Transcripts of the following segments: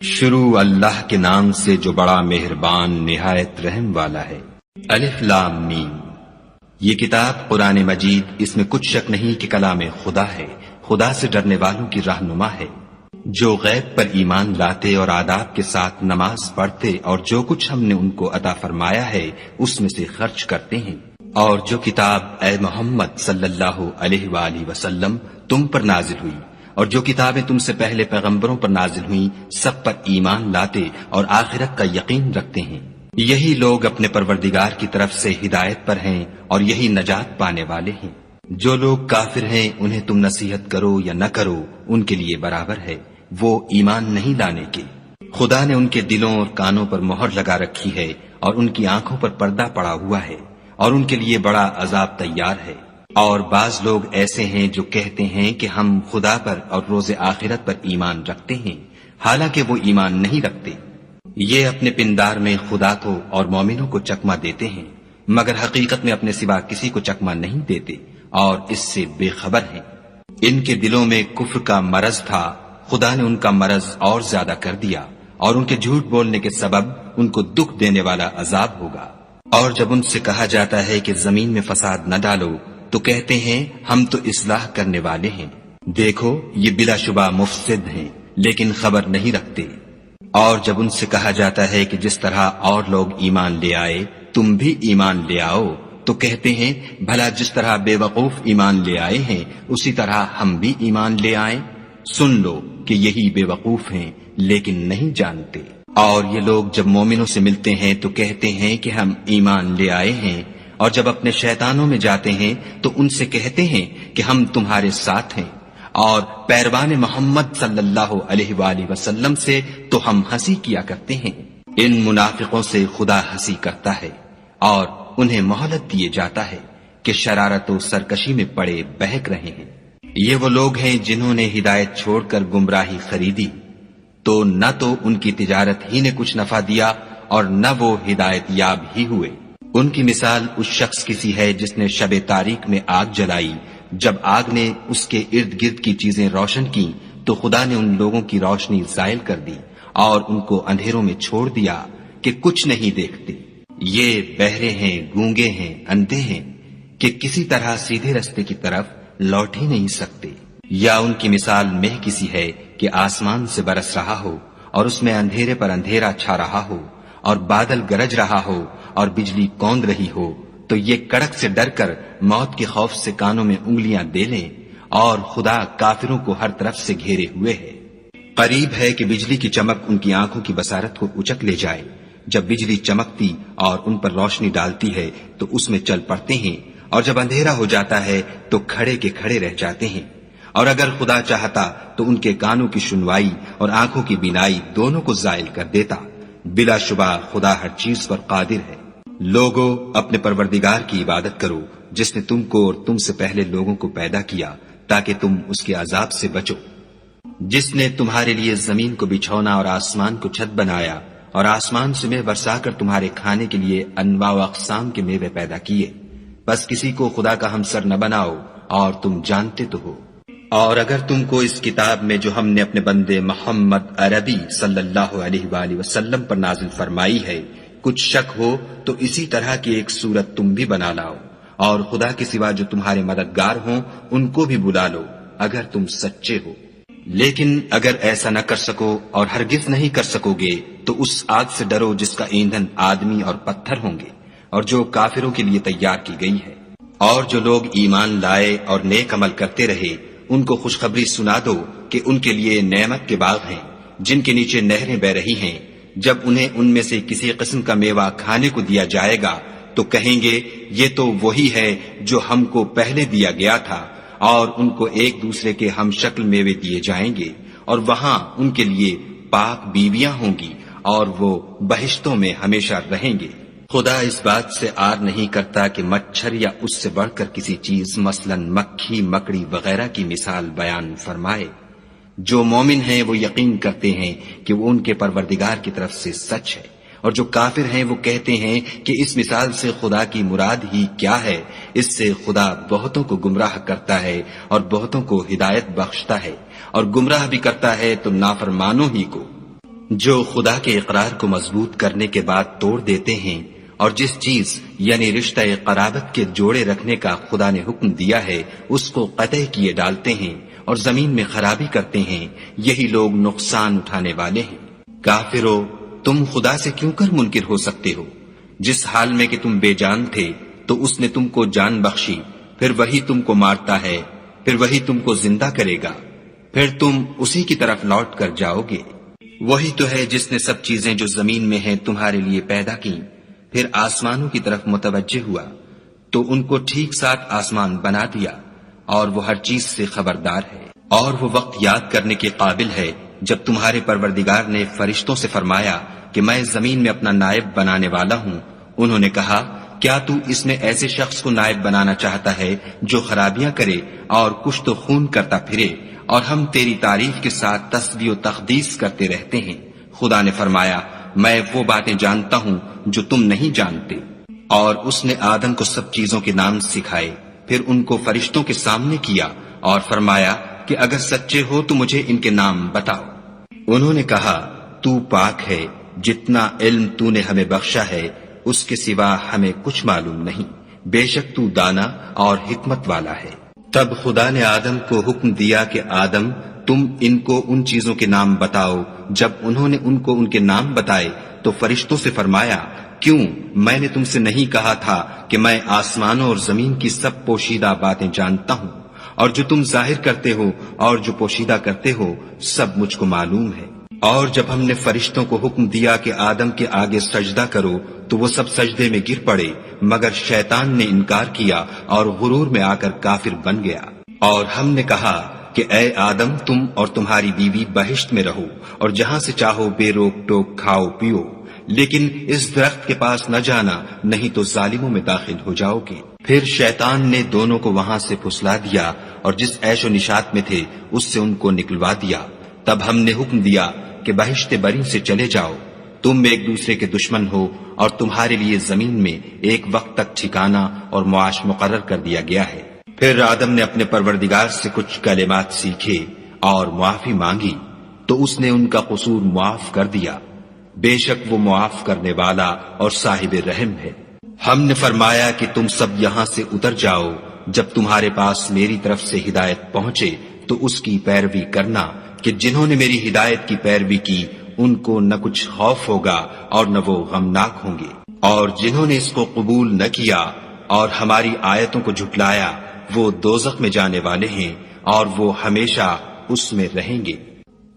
شروع اللہ کے نام سے جو بڑا مہربان نہایت رحم والا ہے۔ الف لام میم۔ یہ کتاب قرآن مجید، اس میں کچھ شک نہیں کہ کلام خدا ہے، خدا سے ڈرنے والوں کی رہنما ہے، جو غیب پر ایمان لاتے اور آداب کے ساتھ نماز پڑھتے اور جو کچھ ہم نے ان کو عطا فرمایا ہے اس میں سے خرچ کرتے ہیں، اور جو کتاب اے محمد صلی اللہ علیہ وآلہ وسلم تم پر نازل ہوئی اور جو کتابیں تم سے پہلے پیغمبروں پر نازل ہوئیں سب پر ایمان لاتے اور آخرت کا یقین رکھتے ہیں، یہی لوگ اپنے پروردگار کی طرف سے ہدایت پر ہیں اور یہی نجات پانے والے ہیں۔ جو لوگ کافر ہیں انہیں تم نصیحت کرو یا نہ کرو ان کے لیے برابر ہے، وہ ایمان نہیں لانے کے۔ خدا نے ان کے دلوں اور کانوں پر مہر لگا رکھی ہے اور ان کی آنکھوں پر پردہ پڑا ہوا ہے اور ان کے لیے بڑا عذاب تیار ہے۔ اور بعض لوگ ایسے ہیں جو کہتے ہیں کہ ہم خدا پر اور روز آخرت پر ایمان رکھتے ہیں، حالانکہ وہ ایمان نہیں رکھتے۔ یہ اپنے پندار میں خدا کو اور مومنوں کو چکمہ دیتے ہیں، مگر حقیقت میں اپنے سوا کسی کو چکمہ نہیں دیتے اور اس سے بے خبر ہیں۔ ان کے دلوں میں کفر کا مرض تھا، خدا نے ان کا مرض اور زیادہ کر دیا اور ان کے جھوٹ بولنے کے سبب ان کو دکھ دینے والا عذاب ہوگا۔ اور جب ان سے کہا جاتا ہے کہ زمین میں فساد نہ ڈالو تو کہتے ہیں ہم تو اصلاح کرنے والے ہیں، دیکھو یہ بلا شبہ مفسد ہیں لیکن خبر نہیں رکھتے۔ اور جب ان سے کہا جاتا ہے کہ جس طرح اور لوگ ایمان لے آئے تم بھی ایمان لے آؤ تو کہتے ہیں بھلا جس طرح بے وقوف ایمان لے آئے ہیں اسی طرح ہم بھی ایمان لے آئیں۔ سن لو کہ یہی بے وقوف ہیں لیکن نہیں جانتے۔ اور یہ لوگ جب مومنوں سے ملتے ہیں تو کہتے ہیں کہ ہم ایمان لے آئے ہیں، اور جب اپنے شیطانوں میں جاتے ہیں تو ان سے کہتے ہیں کہ ہم تمہارے ساتھ ہیں، اور پیروان محمد صلی اللہ علیہ وآلہ وسلم سے تو ہم ہنسی کیا کرتے ہیں۔ ان منافقوں سے خدا ہنسی کرتا ہے اور انہیں مہلت دیے جاتا ہے کہ شرارت و سرکشی میں پڑے بہک رہے ہیں۔ یہ وہ لوگ ہیں جنہوں نے ہدایت چھوڑ کر گمراہی خریدی، تو نہ تو ان کی تجارت ہی نے کچھ نفع دیا اور نہ وہ ہدایت یاب ہی ہوئے۔ ان کی مثال اس شخص کی سی ہے جس نے شب تاریک میں آگ جلائی، جب آگ نے اس کے ارد گرد کی چیزیں روشن کی تو خدا نے ان لوگوں کی روشنی زائل کر دی اور ان کو اندھیروں میں چھوڑ دیا کہ کچھ نہیں دیکھتے۔ یہ بہرے ہیں، گونگے ہیں، اندھے ہیں کہ کسی طرح سیدھے رستے کی طرف لوٹ ہی نہیں سکتے۔ یا ان کی مثال مہ کسی ہے کہ آسمان سے برس رہا ہو اور اس میں اندھیرے پر اندھیرا چھا رہا ہو اور بادل گرج رہا ہو اور بجلی کوند رہی ہو، تو یہ کڑک سے ڈر کر موت کے خوف سے کانوں میں انگلیاں دے لیں، اور خدا کافروں کو ہر طرف سے گھیرے ہوئے ہے۔ قریب ہے کہ بجلی کی چمک ان کی آنکھوں کی بصارت کو اچک لے جائے۔ جب بجلی چمکتی اور ان پر روشنی ڈالتی ہے تو اس میں چل پڑتے ہیں، اور جب اندھیرا ہو جاتا ہے تو کھڑے کے کھڑے رہ جاتے ہیں۔ اور اگر خدا چاہتا تو ان کے کانوں کی سنوائی اور آنکھوں کی بینائی دونوں کو زائل کر دیتا۔ بلا شبہ خدا ہر چیز پر قادر ہے۔ لوگو اپنے پروردگار کی عبادت کرو جس نے تم کو اور تم سے پہلے لوگوں کو پیدا کیا تاکہ تم اس کے عذاب سے بچو، جس نے تمہارے لیے زمین کو بچھونا اور آسمان کو چھت بنایا اور آسمان سے میوہ برسا کر تمہارے کھانے کے لیے انواع و اقسام کے میوے پیدا کیے، بس کسی کو خدا کا ہمسر نہ بناؤ اور تم جانتے تو ہو۔ اور اگر تم کو اس کتاب میں جو ہم نے اپنے بندے محمد عربی صلی اللہ علیہ وآلہ وسلم پر نازل فرمائی ہے کچھ شک ہو تو اسی طرح کی ایک صورت تم بھی بنا لاؤ، اور خدا کے سوا جو تمہارے مددگار ہوں ان کو بھی بلا لو اگر تم سچے ہو۔ لیکن اگر ایسا نہ کر سکو اور ہرگز نہیں کر سکو گے تو اس آگ سے ڈرو جس کا ایندھن آدمی اور پتھر ہوں گے اور جو کافروں کے لیے تیار کی گئی ہے۔ اور جو لوگ ایمان لائے اور نیک عمل کرتے رہے ان کو خوشخبری سنا دو کہ ان کے لیے نعمت کے باغ ہیں جن کے نیچے نہریں بہ رہی ہیں۔ جب انہیں ان میں سے کسی قسم کا میوہ کھانے کو دیا جائے گا تو کہیں گے یہ تو وہی ہے جو ہم کو پہلے دیا گیا تھا، اور ان کو ایک دوسرے کے ہم شکل میوے دیے جائیں گے، اور وہاں ان کے لیے پاک بیویاں ہوں گی اور وہ بہشتوں میں ہمیشہ رہیں گے۔ خدا اس بات سے آر نہیں کرتا کہ مچھر یا اس سے بڑھ کر کسی چیز مثلا مکھی، مکڑی وغیرہ کی مثال بیان فرمائے۔ جو مومن ہیں وہ یقین کرتے ہیں کہ وہ ان کے پروردگار کی طرف سے سچ ہے، اور جو کافر ہیں وہ کہتے ہیں کہ اس مثال سے خدا کی مراد ہی کیا ہے۔ اس سے خدا بہتوں کو گمراہ کرتا ہے اور بہتوں کو ہدایت بخشتا ہے، اور گمراہ بھی کرتا ہے تو نافرمانوں ہی کو۔ جو خدا کے اقرار کو مضبوط کرنے کے بعد توڑ دیتے ہیں اور جس چیز یعنی رشتہ قرابت کے جوڑے رکھنے کا خدا نے حکم دیا ہے اس کو قطع کیے ڈالتے ہیں اور زمین میں خرابی کرتے ہیں، یہی لوگ نقصان اٹھانے والے ہیں۔ کافرو، تم خدا سے کیوں کر منکر ہو سکتے ہو؟ جس حال میں کہ تم بے جان تھے تو اس نے تم کو جان بخشی، پھر وہی تم کو مارتا ہے، پھر وہی تم کو زندہ کرے گا، پھر تم اسی کی طرف لوٹ کر جاؤ گے۔ وہی تو ہے جس نے سب چیزیں جو زمین میں ہیں تمہارے لیے پیدا کی، پھر آسمانوں کی طرف متوجہ ہوا تو ان کو ٹھیک ساتھ آسمان بنا دیا، اور وہ ہر چیز سے خبردار ہے۔ اور وہ وقت یاد کرنے کے قابل ہے جب تمہارے پروردگار نے فرشتوں سے فرمایا کہ میں زمین میں اپنا نائب بنانے والا ہوں۔ انہوں نے کہا، کیا تو اس میں ایسے شخص کو نائب بنانا چاہتا ہے جو خرابیاں کرے اور کشت و خون کرتا پھرے، اور ہم تیری تعریف کے ساتھ تسبیح و تقدیس کرتے رہتے ہیں؟ خدا نے فرمایا، میں وہ باتیں جانتا ہوں جو تم نہیں جانتے۔ اور اس نے آدم کو سب چیزوں کے نام سکھائے، پھر ان کو فرشتوں کے سامنے کیا اور فرمایا کہ اگر سچے ہو تو مجھے ان کے نام بتاؤ۔ انہوں نے کہا، تو پاک ہے، جتنا علم تو نے ہمیں بخشا ہے اس کے سوا ہمیں کچھ معلوم نہیں، بے شک تو دانا اور حکمت والا ہے۔ تب خدا نے آدم کو حکم دیا کہ آدم، تم ان کو ان چیزوں کے نام بتاؤ۔ جب انہوں نے ان کو ان کے نام بتائے تو فرشتوں سے فرمایا، کیوں میں نے تم سے نہیں کہا تھا کہ میں آسمانوں اور زمین کی سب پوشیدہ باتیں جانتا ہوں، اور جو تم ظاہر کرتے ہو اور جو پوشیدہ کرتے ہو سب مجھ کو معلوم ہے۔ اور جب ہم نے فرشتوں کو حکم دیا کہ آدم کے آگے سجدہ کرو تو وہ سب سجدے میں گر پڑے، مگر شیطان نے انکار کیا اور غرور میں آ کر کافر بن گیا۔ اور ہم نے کہا کہ اے آدم، تم اور تمہاری بیوی بہشت میں رہو اور جہاں سے چاہو بے روک ٹوک کھاؤ پیو، لیکن اس درخت کے پاس نہ جانا، نہیں تو ظالموں میں داخل ہو جاؤ گے۔ پھر شیطان نے دونوں کو وہاں سے پھسلا دیا اور جس عیش و نشاط میں تھے اس سے ان کو نکلوا دیا۔ تب ہم نے حکم دیا کہ بہشت بری سے چلے جاؤ، تم ایک دوسرے کے دشمن ہو اور تمہارے لیے زمین میں ایک وقت تک ٹھکانہ اور معاش مقرر کر دیا گیا ہے۔ پھر آدم نے اپنے پروردگار سے کچھ کلمات سیکھے اور معافی مانگی تو اس نے ان کا قصور معاف کر دیا، بے شک وہ معاف کرنے والا اور صاحب رحم ہے۔ ہم نے فرمایا کہ تم سب یہاں سے اتر جاؤ، جب تمہارے پاس میری طرف سے ہدایت پہنچے تو اس کی پیروی کرنا، کہ جنہوں نے میری ہدایت کی پیروی کی ان کو نہ کچھ خوف ہوگا اور نہ وہ غمناک ہوں گے، اور جنہوں نے اس کو قبول نہ کیا اور ہماری آیتوں کو جھٹلایا وہ دوزخ میں جانے والے ہیں اور وہ ہمیشہ اس میں رہیں گے۔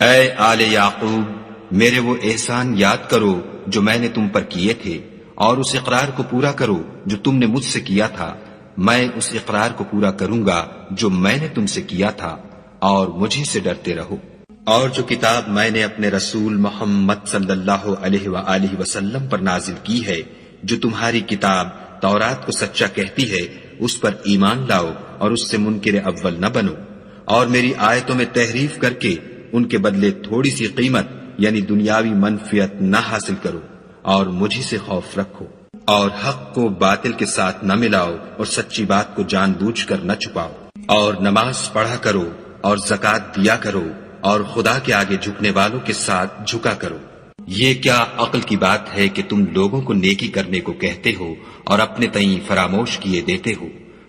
اے آل یعقوب، میرے وہ احسان یاد کرو جو میں نے تم پر کیے تھے، اور اس اقرار کو پورا کرو جو تم نے مجھ سے کیا تھا۔ میں اس اقرار کو پورا کروں گا جو میں نے تم سے کیا تھا، اور مجھے سے ڈرتے رہو۔ اور جو کتاب میں نے اپنے رسول محمد صلی اللہ علیہ وآلہ وسلم پر نازل کی ہے، جو تمہاری کتاب تورات کو سچا کہتی ہے، اس پر ایمان لاؤ اور اس سے منکر اول نہ بنو، اور میری آیتوں میں تحریف کر کے ان کے بدلے تھوڑی سی قیمت یعنی دنیاوی منفعت نہ حاصل کرو، اور مجھے سے خوف رکھو، اور حق کو باطل کے ساتھ نہ ملاؤ اور سچی بات کو جان بوجھ کر نہ چھپاؤ، اور نماز پڑھا کرو اور زکوٰۃ دیا کرو، اور خدا کے آگے جھکنے والوں کے ساتھ جھکا کرو۔ یہ کیا عقل کی بات ہے کہ تم لوگوں کو نیکی کرنے کو کہتے ہو اور اپنے تئیں فراموش کیے دیتے ہو،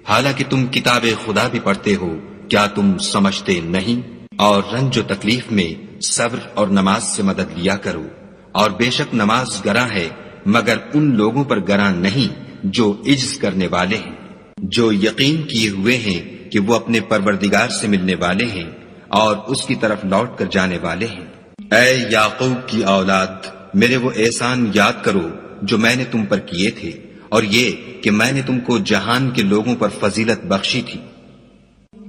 حالانکہ تم کتاب خدا بھی پڑھتے ہو، کیا تم سمجھتے نہیں؟ اور رنج و تکلیف میں صبر اور نماز سے مدد لیا کرو، اور بے شک نماز گراں ہے مگر ان لوگوں پر گراں نہیں جو عجز کرنے والے ہیں، جو یقین کیے ہوئے ہیں کہ وہ اپنے پروردگار سے ملنے والے ہیں اور اس کی طرف لوٹ کر جانے والے ہیں۔ اے یعقوب کی اولاد، میرے وہ احسان یاد کرو جو میں نے تم پر کیے تھے، اور یہ کہ میں نے تم کو جہان کے لوگوں پر فضیلت بخشی تھی۔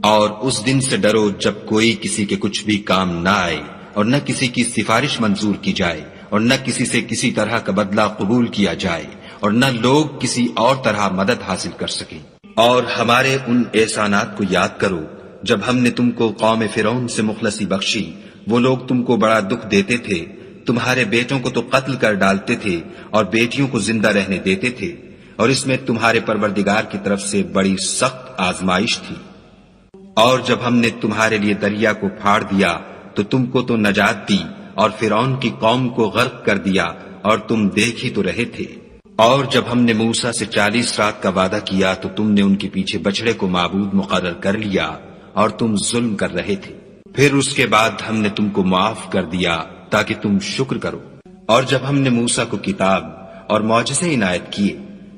اور اس دن سے ڈرو جب کوئی کسی کے کچھ بھی کام نہ آئے، اور نہ کسی کی سفارش منظور کی جائے، اور نہ کسی سے کسی طرح کا بدلہ قبول کیا جائے، اور نہ لوگ کسی اور طرح مدد حاصل کر سکیں۔ اور ہمارے ان احسانات کو یاد کرو جب ہم نے تم کو قوم فرعون سے مخلصی بخشی، وہ لوگ تم کو بڑا دکھ دیتے تھے، تمہارے بیٹوں کو تو قتل کر ڈالتے تھے اور بیٹیوں کو زندہ رہنے دیتے تھے، اور اس میں تمہارے پروردگار کی طرف سے بڑی سخت آزمائش تھی۔ اور جب ہم نے تمہارے لیے دریا کو پھاڑ دیا تو تم کو تو نجات دی اور فرعون کی قوم کو غرق کر دیا اور تم دیکھ ہی تو رہے تھے۔ اور جب ہم نے موسیٰ سے 40 رات کا وعدہ کیا تو تم نے ان کے پیچھے بچڑے کو معبود مقرر کر لیا اور تم ظلم کر رہے تھے۔ پھر اس کے بعد ہم نے تم کو معاف کر دیا تاکہ تم شکر کرو۔ اور جب ہم نے موسیٰ کو کتاب اور معجزے عنایت کیے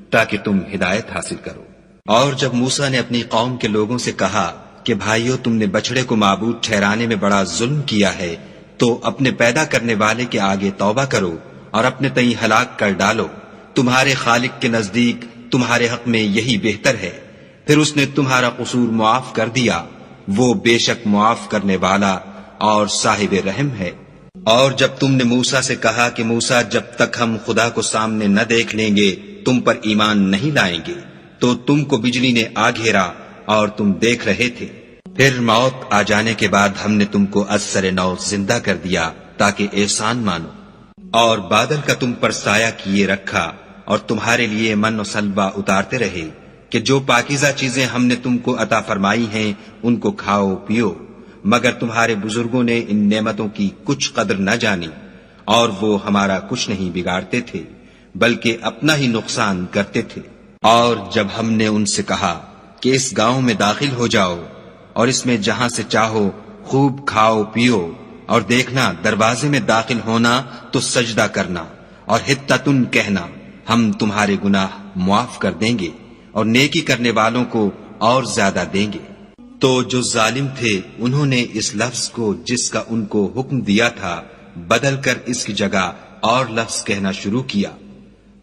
تاکہ تم ہدایت حاصل کرو۔ اور جب موسیٰ نے اپنی قوم کے لوگوں سے کہا کہ بھائیو، تم نے بچڑے کو معبود ٹھہرانے میں بڑا ظلم کیا ہے، تو اپنے پیدا کرنے والے کے آگے توبہ کرو اور اپنے تئیں ہلاک کر ڈالو، تمہارے خالق کے نزدیک تمہارے حق میں یہی بہتر ہے۔ پھر اس نے تمہارا قصور معاف کر دیا، وہ بے شک معاف کرنے والا اور صاحب رحم ہے۔ اور جب تم نے موسیٰ سے کہا کہ موسیٰ، جب تک ہم خدا کو سامنے نہ دیکھ لیں گے تم پر ایمان نہیں لائیں گے، تو تم کو بجلی نے آ گھیرا اور تم دیکھ رہے تھے۔ پھر موت آ جانے کے بعد ہم نے تم کو از سر نو زندہ کر دیا تاکہ احسان مانو، اور بادل کا تم پر سایہ کیے رکھا اور تمہارے لیے من و سلوہ اتارتے رہے کہ جو پاکیزہ چیزیں ہم نے تم کو عطا فرمائی ہیں ان کو کھاؤ پیو، مگر تمہارے بزرگوں نے ان نعمتوں کی کچھ قدر نہ جانی، اور وہ ہمارا کچھ نہیں بگاڑتے تھے بلکہ اپنا ہی نقصان کرتے تھے۔ اور جب ہم نے ان سے کہا کہ اس گاؤں میں داخل ہو جاؤ اور اس میں جہاں سے چاہو خوب کھاؤ پیو، اور دیکھنا دروازے میں داخل ہونا تو سجدہ کرنا اور حطتن کہنا، ہم تمہارے گناہ معاف کر دیں گے اور نیکی کرنے والوں کو اور زیادہ دیں گے۔ تو جو ظالم تھے انہوں نے اس لفظ کو جس کا ان کو حکم دیا تھا بدل کر اس کی جگہ اور لفظ کہنا شروع کیا،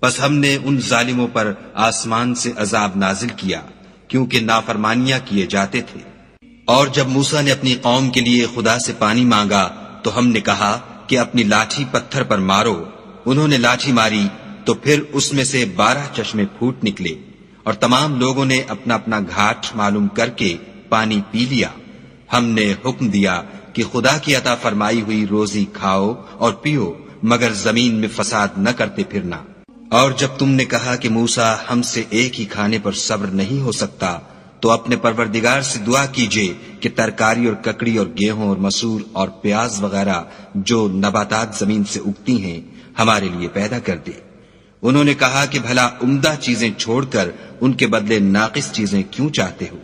پس ہم نے ان ظالموں پر آسمان سے عذاب نازل کیا کیونکہ نافرمانیاں کیے جاتے تھے۔ اور جب موسیٰ نے اپنی قوم کے لیے خدا سے پانی مانگا تو ہم نے کہا کہ اپنی لاٹھی پتھر پر مارو۔ انہوں نے لاٹھی ماری تو پھر اس میں سے 12 چشمے پھوٹ نکلے، اور تمام لوگوں نے اپنا اپنا گھاٹ معلوم کر کے پانی پی لیا۔ ہم نے حکم دیا کہ خدا کی عطا فرمائی ہوئی روزی کھاؤ اور پیو، مگر زمین میں فساد نہ کرتے پھرنا۔ اور جب تم نے کہا کہ موسیٰ، ہم سے ایک ہی کھانے پر صبر نہیں ہو سکتا، تو اپنے پروردگار سے دعا کیجئے کہ ترکاری اور ککڑی اور گیہوں اور مسور اور پیاز وغیرہ جو نباتات زمین سے اگتی ہیں ہمارے لیے پیدا کر دے۔ انہوں نے کہا کہ بھلا عمدہ چیزیں چھوڑ کر ان کے بدلے ناقص چیزیں کیوں چاہتے ہو؟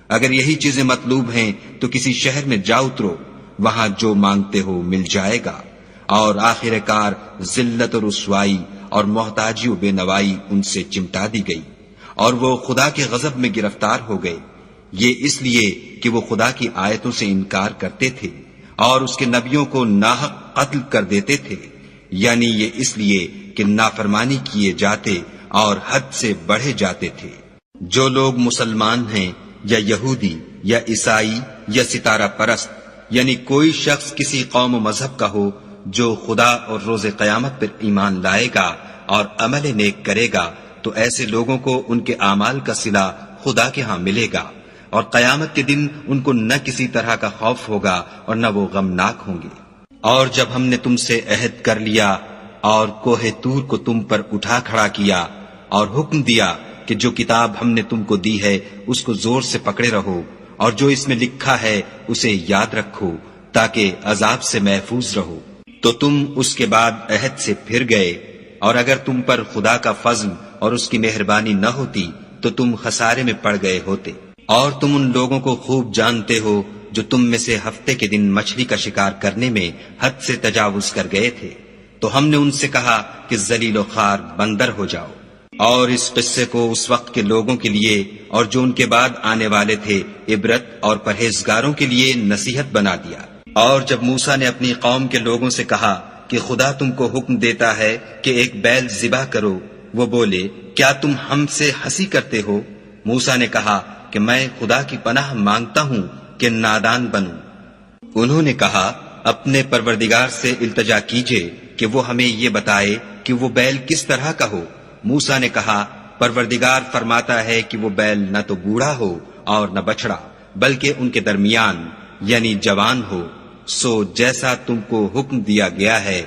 اگر یہی چیزیں مطلوب ہیں تو کسی شہر میں جا اترو، وہاں جو مانگتے ہو مل جائے گا۔ اور آخر کار ذلت و رسوائی اور محتاجی و بے نوائی ان سے چمٹا دی گئی، اور وہ خدا کے غضب میں گرفتار ہو گئے، یہ اس لیے کہ وہ خدا کی آیتوں سے انکار کرتے تھے اور اس کے نبیوں کو ناحق قتل کر دیتے تھے، یعنی یہ اس لیے کہ نافرمانی کیے جاتے اور حد سے بڑھے جاتے تھے۔ جو لوگ مسلمان ہیں یا یہودی یا عیسائی یا ستارہ پرست، یعنی کوئی شخص کسی قوم و مذہب کا ہو، جو خدا اور روز قیامت پر ایمان لائے گا اور عمل نیک کرے گا، تو ایسے لوگوں کو ان کے اعمال کا صلہ خدا کے ہاں ملے گا، اور قیامت کے دن ان کو نہ کسی طرح کا خوف ہوگا اور نہ وہ غمناک ہوں گے۔ اور جب ہم نے تم سے عہد کر لیا اور کوہ طور کو تم پر اٹھا کھڑا کیا اور حکم دیا کہ جو کتاب ہم نے تم کو دی ہے اس کو زور سے پکڑے رہو، اور جو اس میں لکھا ہے اسے یاد رکھو تاکہ عذاب سے محفوظ رہو، تو تم اس کے بعد عہد سے پھر گئے، اور اگر تم پر خدا کا فضل اور اس کی مہربانی نہ ہوتی تو تم خسارے میں پڑ گئے ہوتے۔ اور تم ان لوگوں کو خوب جانتے ہو جو تم میں سے ہفتے کے دن مچھلی کا شکار کرنے میں حد سے تجاوز کر گئے تھے، تو ہم نے ان سے کہا کہ ذلیل و خوار بندر ہو جاؤ۔ اور اس قصے کو اس وقت کے لوگوں کے لیے اور جو ان کے بعد آنے والے تھے عبرت اور پرہیزگاروں کے لیے نصیحت بنا دیا۔ اور جب موسیٰ نے اپنی قوم کے لوگوں سے کہا کہ خدا تم کو حکم دیتا ہے کہ ایک بیل ذبح کرو، وہ بولے، کیا تم ہم سے ہنسی کرتے ہو؟ موسیٰ نے کہا کہ میں خدا کی پناہ مانگتا ہوں کہ نادان بنوں۔ انہوں نے کہا، اپنے پروردگار سے التجا کیجئے کہ وہ ہمیں یہ بتائے کہ وہ بیل کس طرح کا ہو۔ موسیٰ نے کہا، پروردگار فرماتا ہے کہ وہ بیل نہ تو بوڑھا ہو اور نہ بچڑا، بلکہ ان کے درمیان یعنی جوان ہو، سو جیسا تم کو حکم دیا گیا ہے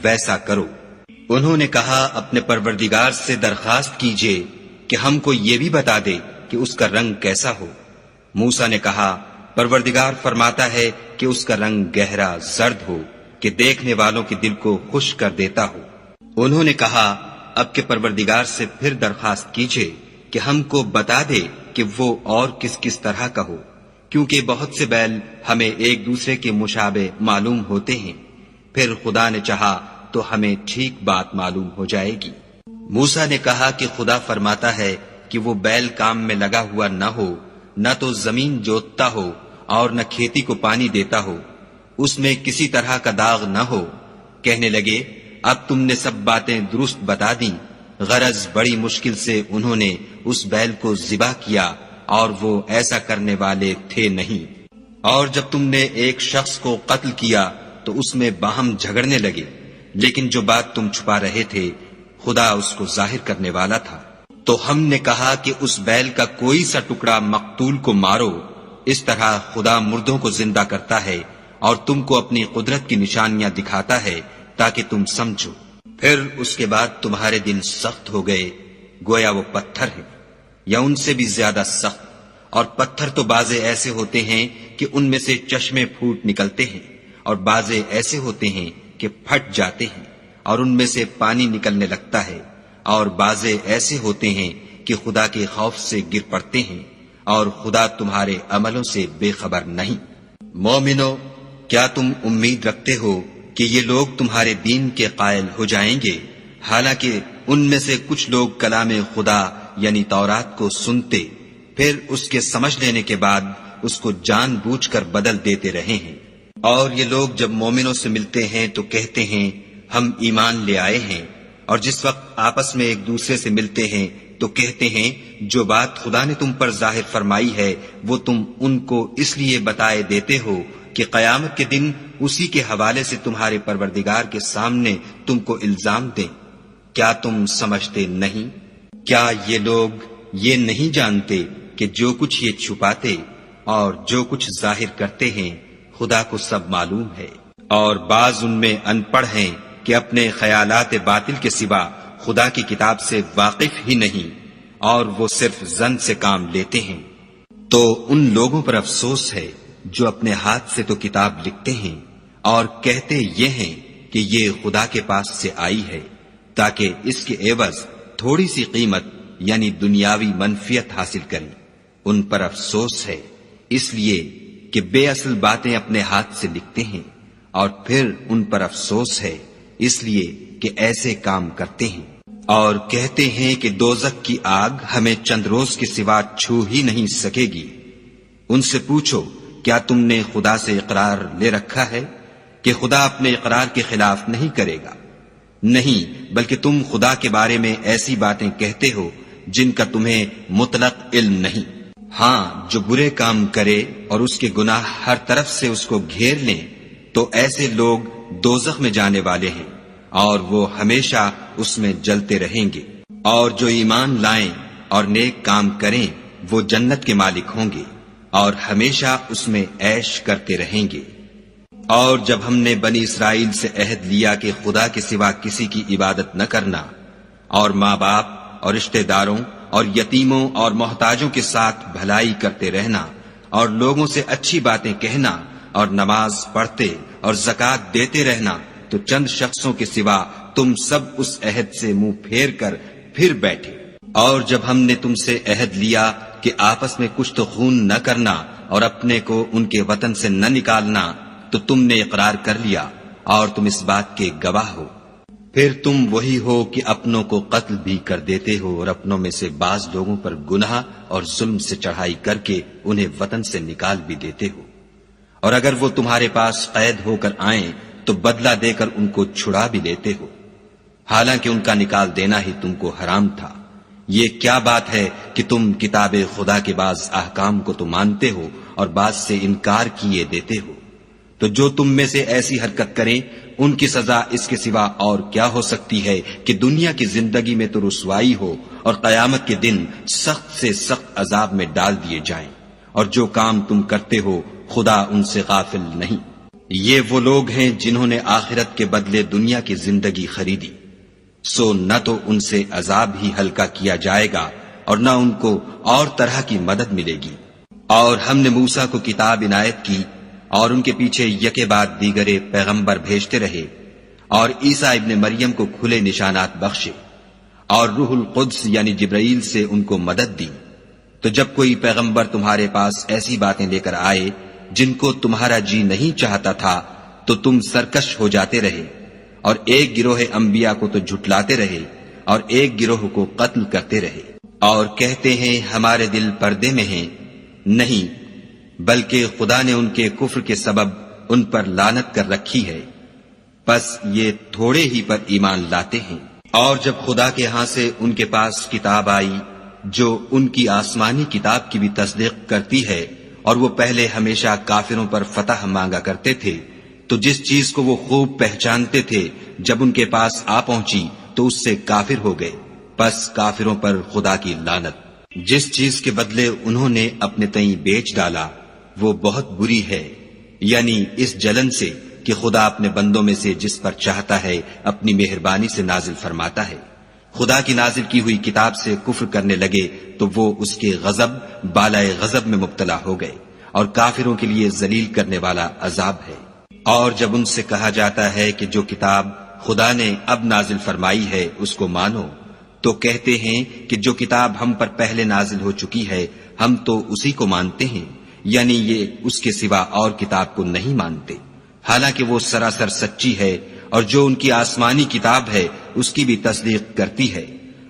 ویسا کرو۔ انہوں نے کہا، اپنے پروردگار سے درخواست کیجئے کہ ہم کو یہ بھی بتا دے کہ اس کا رنگ کیسا ہو۔ موسیٰ نے کہا، پروردگار فرماتا ہے کہ اس کا رنگ گہرا زرد ہو، کہ دیکھنے والوں کے دل کو خوش کر دیتا ہو۔ انہوں نے کہا اب کے پروردگار سے پھر درخواست کیجئے کہ ہم کو بتا دے کہ وہ اور کس کس طرح کا ہو، کیونکہ بہت سے بیل ہمیں ایک دوسرے کے مشابہ معلوم ہوتے ہیں، پھر خدا نے چاہا تو ہمیں ٹھیک بات معلوم ہو جائے گی۔ موسیٰ نے کہا کہ خدا فرماتا ہے کہ وہ بیل کام میں لگا ہوا نہ ہو، نہ تو زمین جوتتا ہو اور نہ کھیتی کو پانی دیتا ہو، اس میں کسی طرح کا داغ نہ ہو۔ کہنے لگے اب تم نے سب باتیں درست بتا دیں۔ غرض بڑی مشکل سے انہوں نے اس بیل کو ذبح کیا اور وہ ایسا کرنے والے تھے نہیں۔ اور جب تم نے ایک شخص کو قتل کیا تو اس میں باہم جھگڑنے لگے، لیکن جو بات تم چھپا رہے تھے خدا اس کو ظاہر کرنے والا تھا۔ تو ہم نے کہا کہ اس بیل کا کوئی سا ٹکڑا مقتول کو مارو، اس طرح خدا مردوں کو زندہ کرتا ہے اور تم کو اپنی قدرت کی نشانیاں دکھاتا ہے تاکہ تم سمجھو۔ پھر اس کے بعد تمہارے دل سخت ہو گئے، گویا وہ پتھر ہیں یا ان سے بھی زیادہ سخت، اور پتھر تو بازے ایسے ہوتے ہیں کہ ان میں سے چشمے پھوٹ نکلتے ہیں، اور بازے ایسے ہوتے ہیں کہ پھٹ جاتے ہیں اور ان میں سے پانی نکلنے لگتا ہے، اور بازے ایسے ہوتے ہیں کہ خدا کے خوف سے گر پڑتے ہیں، اور خدا تمہارے عملوں سے بے خبر نہیں۔ مومنو، کیا تم امید رکھتے ہو کہ یہ لوگ تمہارے دین کے قائل ہو جائیں گے؟ حالانکہ ان میں سے کچھ لوگ کلام خدا یعنی تورات کو سنتے، پھر اس کے سمجھ لینے کے بعد اس کو جان بوجھ کر بدل دیتے رہے ہیں۔ اور یہ لوگ جب مومنوں سے ملتے ہیں تو کہتے ہیں ہم ایمان لے آئے ہیں، اور جس وقت آپس میں ایک دوسرے سے ملتے ہیں تو کہتے ہیں جو بات خدا نے تم پر ظاہر فرمائی ہے وہ تم ان کو اس لیے بتائے دیتے ہو کہ قیامت کے دن اسی کے حوالے سے تمہارے پروردگار کے سامنے تم کو الزام دیں۔ کیا تم سمجھتے نہیں؟ کیا یہ لوگ یہ نہیں جانتے کہ جو کچھ یہ چھپاتے اور جو کچھ ظاہر کرتے ہیں خدا کو سب معلوم ہے؟ اور بعض ان میں ان پڑھ ہیں کہ اپنے خیالات باطل کے سوا خدا کی کتاب سے واقف ہی نہیں، اور وہ صرف ظن سے کام لیتے ہیں۔ تو ان لوگوں پر افسوس ہے جو اپنے ہاتھ سے تو کتاب لکھتے ہیں اور کہتے یہ ہیں کہ یہ خدا کے پاس سے آئی ہے تاکہ اس کے عوض تھوڑی سی قیمت یعنی دنیاوی منفیت حاصل کریں۔ ان پر افسوس ہے اس لیے کہ بے اصل باتیں اپنے ہاتھ سے لکھتے ہیں، اور پھر ان پر افسوس ہے اس لیے کہ ایسے کام کرتے ہیں، اور کہتے ہیں کہ دوزخ کی آگ ہمیں چند روز کے سوا چھو ہی نہیں سکے گی۔ ان سے پوچھو کیا تم نے خدا سے اقرار لے رکھا ہے کہ خدا اپنے اقرار کے خلاف نہیں کرے گا؟ نہیں، بلکہ تم خدا کے بارے میں ایسی باتیں کہتے ہو جن کا تمہیں مطلق علم نہیں۔ ہاں، جو برے کام کرے اور اس کے گناہ ہر طرف سے اس کو گھیر لیں تو ایسے لوگ دوزخ میں جانے والے ہیں اور وہ ہمیشہ اس میں جلتے رہیں گے۔ اور جو ایمان لائیں اور نیک کام کریں وہ جنت کے مالک ہوں گے اور ہمیشہ اس میں عیش کرتے رہیں گے۔ اور جب ہم نے بنی اسرائیل سے عہد لیا کہ خدا کے سوا کسی کی عبادت نہ کرنا، اور ماں باپ اور رشتہ داروں اور یتیموں اور محتاجوں کے ساتھ بھلائی کرتے رہنا، اور لوگوں سے اچھی باتیں کہنا، اور نماز پڑھتے اور زکوٰۃ دیتے رہنا، تو چند شخصوں کے سوا تم سب اس عہد سے منہ پھیر کر پھر بیٹھے۔ اور جب ہم نے تم سے عہد لیا کہ آپس میں کشت خون نہ کرنا اور اپنے کو ان کے وطن سے نہ نکالنا، تو تم نے اقرار کر لیا اور تم اس بات کے گواہ ہو۔ پھر تم وہی ہو کہ اپنوں کو قتل بھی کر دیتے ہو اور اپنوں میں سے بعض لوگوں پر گناہ اور ظلم سے چڑھائی کر کے انہیں وطن سے نکال بھی دیتے ہو، اور اگر وہ تمہارے پاس قید ہو کر آئیں تو بدلہ دے کر ان کو چھڑا بھی لیتے ہو، حالانکہ ان کا نکال دینا ہی تم کو حرام تھا۔ یہ کیا بات ہے کہ تم کتاب خدا کے بعض احکام کو تو مانتے ہو اور بعض سے انکار کیے دیتے ہو؟ تو جو تم میں سے ایسی حرکت کریں ان کی سزا اس کے سوا اور کیا ہو سکتی ہے کہ دنیا کی زندگی میں تو رسوائی ہو اور قیامت کے دن سخت سے سخت عذاب میں ڈال دیے جائیں، اور جو کام تم کرتے ہو خدا ان سے غافل نہیں۔ یہ وہ لوگ ہیں جنہوں نے آخرت کے بدلے دنیا کی زندگی خریدی، سو نہ تو ان سے عذاب ہی ہلکا کیا جائے گا اور نہ ان کو اور طرح کی مدد ملے گی۔ اور ہم نے موسیٰ کو کتاب عنایت کی اور ان کے پیچھے یکے بعد دیگرے پیغمبر بھیجتے رہے، اور عیسیٰ ابن مریم کو کھلے نشانات بخشے، اور روح القدس یعنی جبرائیل سے ان کو مدد دی۔ تو جب کوئی پیغمبر تمہارے پاس ایسی باتیں لے کر آئے جن کو تمہارا جی نہیں چاہتا تھا تو تم سرکش ہو جاتے رہے، اور ایک گروہ انبیاء کو تو جھٹلاتے رہے اور ایک گروہ کو قتل کرتے رہے، اور کہتے ہیں ہمارے دل پردے میں ہیں، نہیں بلکہ خدا نے ان کے کفر کے سبب ان پر لعنت کر رکھی ہے، پس یہ تھوڑے ہی پر ایمان لاتے ہیں۔ اور جب خدا کے ہاں سے ان کے پاس کتاب آئی جو ان کی آسمانی کتاب کی بھی تصدیق کرتی ہے، اور وہ پہلے ہمیشہ کافروں پر فتح مانگا کرتے تھے، تو جس چیز کو وہ خوب پہچانتے تھے جب ان کے پاس آ پہنچی تو اس سے کافر ہو گئے، پس کافروں پر خدا کی لعنت۔ جس چیز کے بدلے انہوں نے اپنے تئیں بیچ ڈالا وہ بہت بری ہے، یعنی اس جلن سے کہ خدا اپنے بندوں میں سے جس پر چاہتا ہے اپنی مہربانی سے نازل فرماتا ہے۔ خدا کی نازل کی ہوئی کتاب سے کفر کرنے لگے تو وہ اس کے غضب بالائے غضب میں مبتلا ہو گئے، اور کافروں کے لیے ذلیل کرنے والا عذاب ہے۔ اور جب ان سے کہا جاتا ہے کہ جو کتاب خدا نے اب نازل فرمائی ہے اس کو مانو، تو کہتے ہیں کہ جو کتاب ہم پر پہلے نازل ہو چکی ہے ہم تو اسی کو مانتے ہیں، یعنی یہ اس کے سوا اور کتاب کو نہیں مانتے، حالانکہ وہ سراسر سچی ہے، اور جو ان کی آسمانی کتاب ہے اس کی بھی تصدیق کرتی ہے۔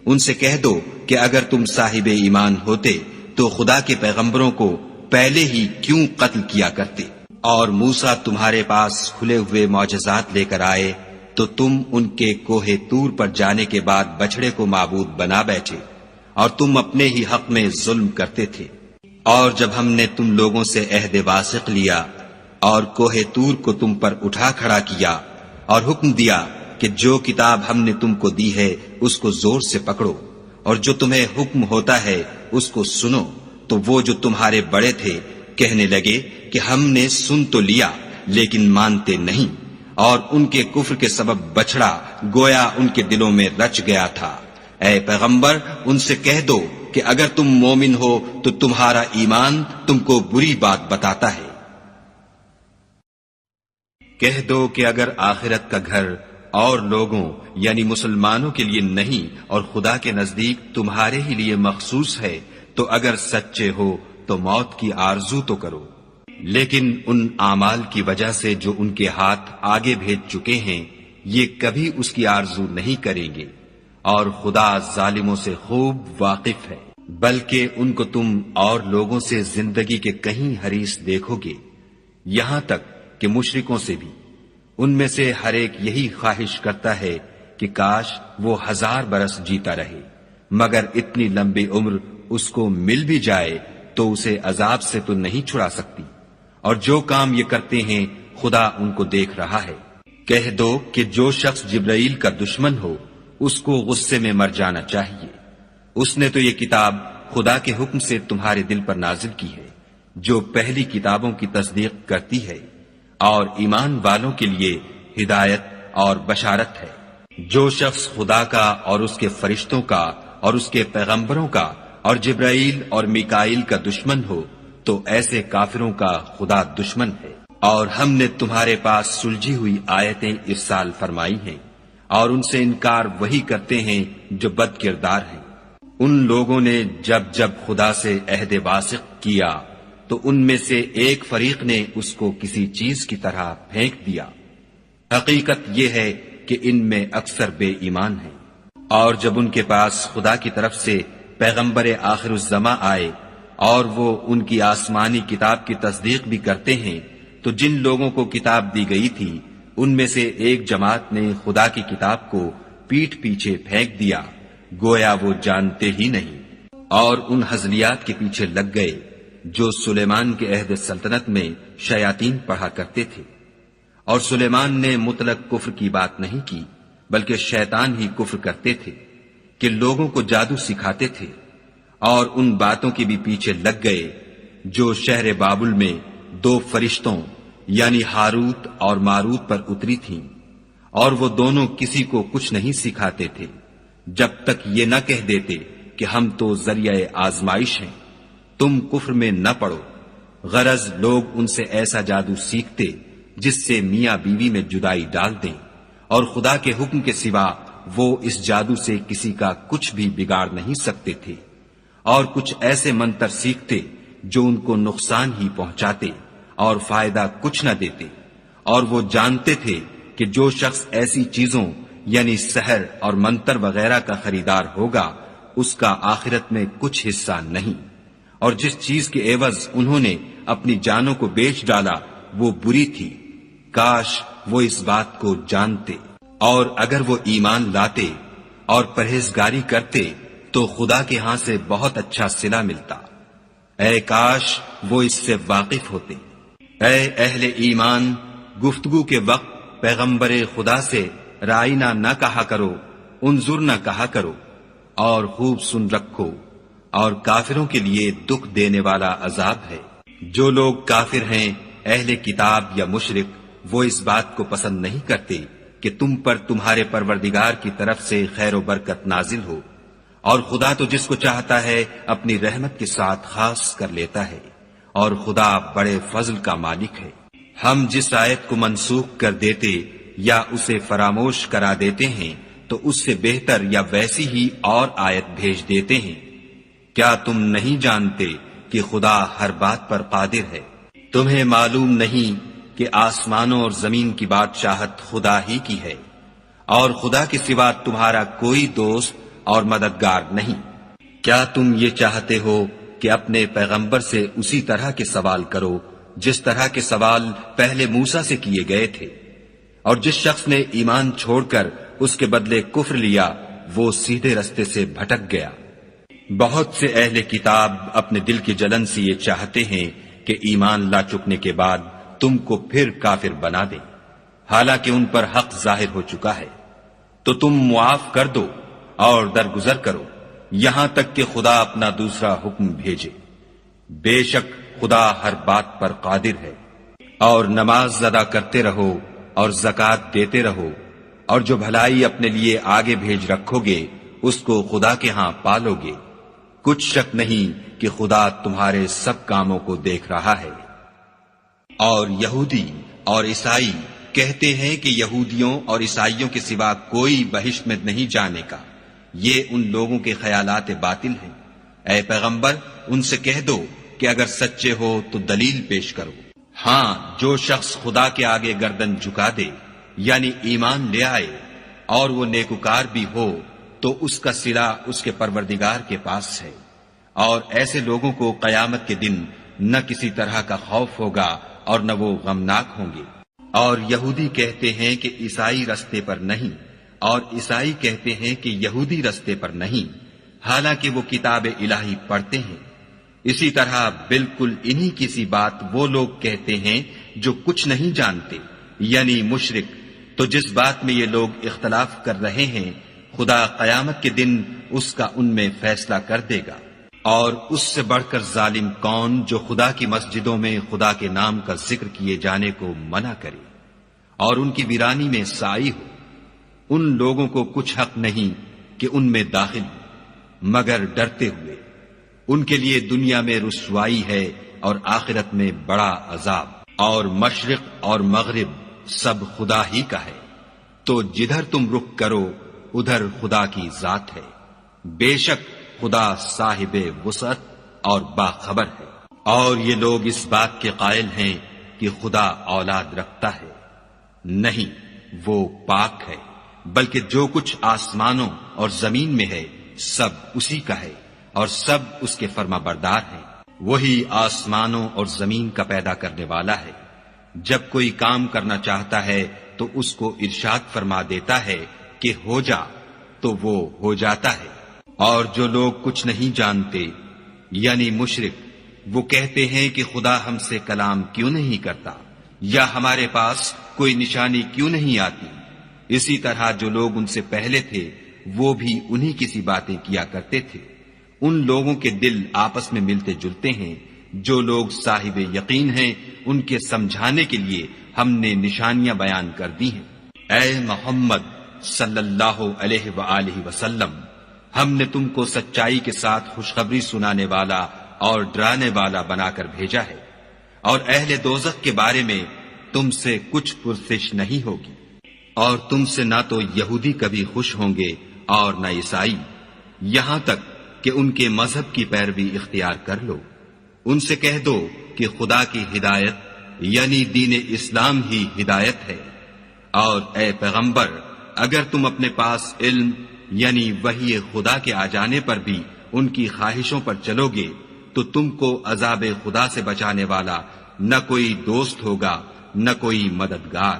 ان سے کہہ دو کہ اگر تم صاحب ایمان ہوتے تو خدا کے پیغمبروں کو پہلے ہی کیوں قتل کیا کرتے، اور موسیٰ تمہارے پاس کھلے ہوئے معجزات لے کر آئے تو تم ان کے کوہ طور پر جانے کے بعد بچڑے کو معبود بنا بیٹھے، اور تم اپنے ہی حق میں ظلم کرتے تھے۔ اور جب ہم نے تم لوگوں سے عہد واثق لیا اور کوہ طور کو تم پر اٹھا کھڑا کیا اور حکم دیا کہ جو کتاب ہم نے تم کو دی ہے اس کو زور سے پکڑو، اور جو تمہیں حکم ہوتا ہے اس کو سنو، تو وہ جو تمہارے بڑے تھے کہنے لگے کہ ہم نے سن تو لیا لیکن مانتے نہیں، اور ان کے کفر کے سبب بچڑا گویا ان کے دلوں میں رچ گیا تھا۔ اے پیغمبر ان سے کہہ دو کہ اگر تم مومن ہو تو تمہارا ایمان تم کو بری بات بتاتا ہے۔ کہہ دو کہ اگر آخرت کا گھر اور لوگوں یعنی مسلمانوں کے لیے نہیں اور خدا کے نزدیک تمہارے ہی لیے مخصوص ہے تو اگر سچے ہو تو موت کی آرزو تو کرو، لیکن ان اعمال کی وجہ سے جو ان کے ہاتھ آگے بھیج چکے ہیں یہ کبھی اس کی آرزو نہیں کریں گے، اور خدا ظالموں سے خوب واقف ہے۔ بلکہ ان کو تم اور لوگوں سے زندگی کے کہیں حریص دیکھو گے، یہاں تک کہ مشرکوں سے بھی۔ ان میں سے ہر ایک یہی خواہش کرتا ہے کہ کاش وہ 1000 برس جیتا رہے، مگر اتنی لمبی عمر اس کو مل بھی جائے تو اسے عذاب سے تو نہیں چھڑا سکتی، اور جو کام یہ کرتے ہیں خدا ان کو دیکھ رہا ہے۔ کہہ دو کہ جو شخص جبرائیل کا دشمن ہو اس کو غصے میں مر جانا چاہیے، اس نے تو یہ کتاب خدا کے حکم سے تمہارے دل پر نازل کی ہے جو پہلی کتابوں کی تصدیق کرتی ہے، اور ایمان والوں کے لیے ہدایت اور بشارت ہے۔ جو شخص خدا کا اور اس کے فرشتوں کا اور اس کے پیغمبروں کا اور جبرائیل اور میکائیل کا دشمن ہو تو ایسے کافروں کا خدا دشمن ہے۔ اور ہم نے تمہارے پاس سلجھی ہوئی آیتیں ارسال فرمائی ہیں، اور ان سے انکار وہی کرتے ہیں جو بد کردار ہیں۔ ان لوگوں نے جب جب خدا سے عہد واثق کیا تو ان میں سے ایک فریق نے اس کو کسی چیز کی طرح پھینک دیا۔ حقیقت یہ ہے کہ ان میں اکثر بے ایمان ہیں۔ اور جب ان کے پاس خدا کی طرف سے پیغمبر آخر الزماں آئے اور وہ ان کی آسمانی کتاب کی تصدیق بھی کرتے ہیں تو جن لوگوں کو کتاب دی گئی تھی ان میں سے ایک جماعت نے خدا کی کتاب کو پیٹھ پیچھے پھینک دیا گویا وہ جانتے ہی نہیں، اور ان ہزلیات کے پیچھے لگ گئے جو سلیمان کے عہد سلطنت میں شیاطین پڑھا کرتے تھے۔ اور سلیمان نے مطلق کفر کی بات نہیں کی بلکہ شیطان ہی کفر کرتے تھے کہ لوگوں کو جادو سکھاتے تھے، اور ان باتوں کے بھی پیچھے لگ گئے جو شہر بابل میں 2 فرشتوں یعنی ہاروت اور ماروت پر اتری تھیں، اور وہ دونوں کسی کو کچھ نہیں سکھاتے تھے جب تک یہ نہ کہہ دیتے کہ ہم تو ذریعہ آزمائش ہیں، تم کفر میں نہ پڑو۔ غرض لوگ ان سے ایسا جادو سیکھتے جس سے میاں بیوی میں جدائی ڈال دیں، اور خدا کے حکم کے سوا وہ اس جادو سے کسی کا کچھ بھی بگاڑ نہیں سکتے تھے، اور کچھ ایسے منتر سیکھتے جو ان کو نقصان ہی پہنچاتے اور فائدہ کچھ نہ دیتے، اور وہ جانتے تھے کہ جو شخص ایسی چیزوں یعنی سحر اور منتر وغیرہ کا خریدار ہوگا اس کا آخرت میں کچھ حصہ نہیں، اور جس چیز کے عوض انہوں نے اپنی جانوں کو بیچ ڈالا وہ بری تھی، کاش وہ اس بات کو جانتے، اور اگر وہ ایمان لاتے اور پرہیزگاری کرتے تو خدا کے ہاں سے بہت اچھا صلہ ملتا، اے کاش وہ اس سے واقف ہوتے۔ اے اہل ایمان، گفتگو کے وقت پیغمبر خدا سے رائنا نہ کہا کرو، انظر نہ کہا کرو، اور خوب سن رکھو، اور کافروں کے لیے دکھ دینے والا عذاب ہے۔ جو لوگ کافر ہیں، اہل کتاب یا مشرک، وہ اس بات کو پسند نہیں کرتے کہ تم پر تمہارے پروردگار کی طرف سے خیر و برکت نازل ہو، اور خدا تو جس کو چاہتا ہے اپنی رحمت کے ساتھ خاص کر لیتا ہے، اور خدا بڑے فضل کا مالک ہے۔ ہم جس آیت کو منسوخ کر دیتے یا اسے فراموش کرا دیتے ہیں تو اس سے بہتر یا ویسی ہی اور آیت بھیج دیتے ہیں۔ کیا تم نہیں جانتے کہ خدا ہر بات پر قادر ہے؟ تمہیں معلوم نہیں کہ آسمانوں اور زمین کی بادشاہت خدا ہی کی ہے، اور خدا کے سوا تمہارا کوئی دوست اور مددگار نہیں۔ کیا تم یہ چاہتے ہو کہ اپنے پیغمبر سے اسی طرح کے سوال کرو جس طرح کے سوال پہلے موسیٰ سے کیے گئے تھے؟ اور جس شخص نے ایمان چھوڑ کر اس کے بدلے کفر لیا وہ سیدھے رستے سے بھٹک گیا۔ بہت سے اہل کتاب اپنے دل کی جلن سے یہ چاہتے ہیں کہ ایمان لا چکنے کے بعد تم کو پھر کافر بنا دیں، حالانکہ ان پر حق ظاہر ہو چکا ہے، تو تم معاف کر دو اور درگزر کرو یہاں تک کہ خدا اپنا دوسرا حکم بھیجے۔ بے شک خدا ہر بات پر قادر ہے۔ اور نماز ادا کرتے رہو اور زکوٰۃ دیتے رہو، اور جو بھلائی اپنے لیے آگے بھیج رکھو گے اس کو خدا کے ہاں پالو گے، کچھ شک نہیں کہ خدا تمہارے سب کاموں کو دیکھ رہا ہے۔ اور یہودی اور عیسائی کہتے ہیں کہ یہودیوں اور عیسائیوں کے سوا کوئی بہشت میں نہیں جانے کا، یہ ان لوگوں کے خیالات باطل ہیں۔ اے پیغمبر ان سے کہہ دو کہ اگر سچے ہو تو دلیل پیش کرو۔ ہاں، جو شخص خدا کے آگے گردن جھکا دے یعنی ایمان لے آئے اور وہ نیکوکار بھی ہو تو اس کا صلہ اس کے پروردگار کے پاس ہے، اور ایسے لوگوں کو قیامت کے دن نہ کسی طرح کا خوف ہوگا اور نہ وہ غمناک ہوں گے۔ اور یہودی کہتے ہیں کہ عیسائی رستے پر نہیں، اور عیسائی کہتے ہیں کہ یہودی رستے پر نہیں، حالانکہ وہ کتاب الہی پڑھتے ہیں۔ اسی طرح بالکل انہی کی سی بات وہ لوگ کہتے ہیں جو کچھ نہیں جانتے یعنی مشرک۔ تو جس بات میں یہ لوگ اختلاف کر رہے ہیں خدا قیامت کے دن اس کا ان میں فیصلہ کر دے گا۔ اور اس سے بڑھ کر ظالم کون جو خدا کی مسجدوں میں خدا کے نام کا ذکر کیے جانے کو منع کرے اور ان کی ویرانی میں سائی ہو۔ ان لوگوں کو کچھ حق نہیں کہ ان میں داخل ہو مگر ڈرتے ہوئے۔ ان کے لیے دنیا میں رسوائی ہے اور آخرت میں بڑا عذاب۔ اور مشرق اور مغرب سب خدا ہی کا ہے، تو جدھر تم رخ کرو ادھر خدا کی ذات ہے۔ بے شک خدا صاحب وسعت اور باخبر ہے۔ اور یہ لوگ اس بات کے قائل ہیں کہ خدا اولاد رکھتا ہے، نہیں، وہ پاک ہے، بلکہ جو کچھ آسمانوں اور زمین میں ہے سب اسی کا ہے، اور سب اس کے فرما بردار ہیں۔ وہی آسمانوں اور زمین کا پیدا کرنے والا ہے۔ جب کوئی کام کرنا چاہتا ہے تو اس کو ارشاد فرما دیتا ہے کہ ہو جا، تو وہ ہو جاتا ہے۔ اور جو لوگ کچھ نہیں جانتے یعنی مشرک، وہ کہتے ہیں کہ خدا ہم سے کلام کیوں نہیں کرتا، یا ہمارے پاس کوئی نشانی کیوں نہیں آتی۔ اسی طرح جو لوگ ان سے پہلے تھے وہ بھی انہی کی سی باتیں کیا کرتے تھے۔ ان لوگوں کے دل آپس میں ملتے جلتے ہیں۔ جو لوگ صاحب یقین ہیں ان کے سمجھانے کے لیے ہم نے نشانیاں بیان کر دی ہیں۔ اے محمد صلی اللہ علیہ وآلہ وسلم، ہم نے تم کو سچائی کے ساتھ خوشخبری سنانے والا اور ڈرانے والا بنا کر بھیجا ہے۔ اور اہل دوزخ کے بارے میں تم سے کچھ پرسش نہیں ہوگی، اور تم سے نہ تو یہودی کبھی خوش ہوں گے اور نہ عیسائی، یہاں تک کہ ان کے مذہب کی پیروی اختیار کر لو۔ ان سے کہہ دو کہ خدا کی ہدایت یعنی دین اسلام ہی ہدایت ہے، اور اے پیغمبر اگر تم اپنے پاس علم یعنی وحی خدا کے آ جانے پر بھی ان کی خواہشوں پر چلو گے تو تم کو عذاب خدا سے بچانے والا نہ کوئی دوست ہوگا نہ کوئی مددگار۔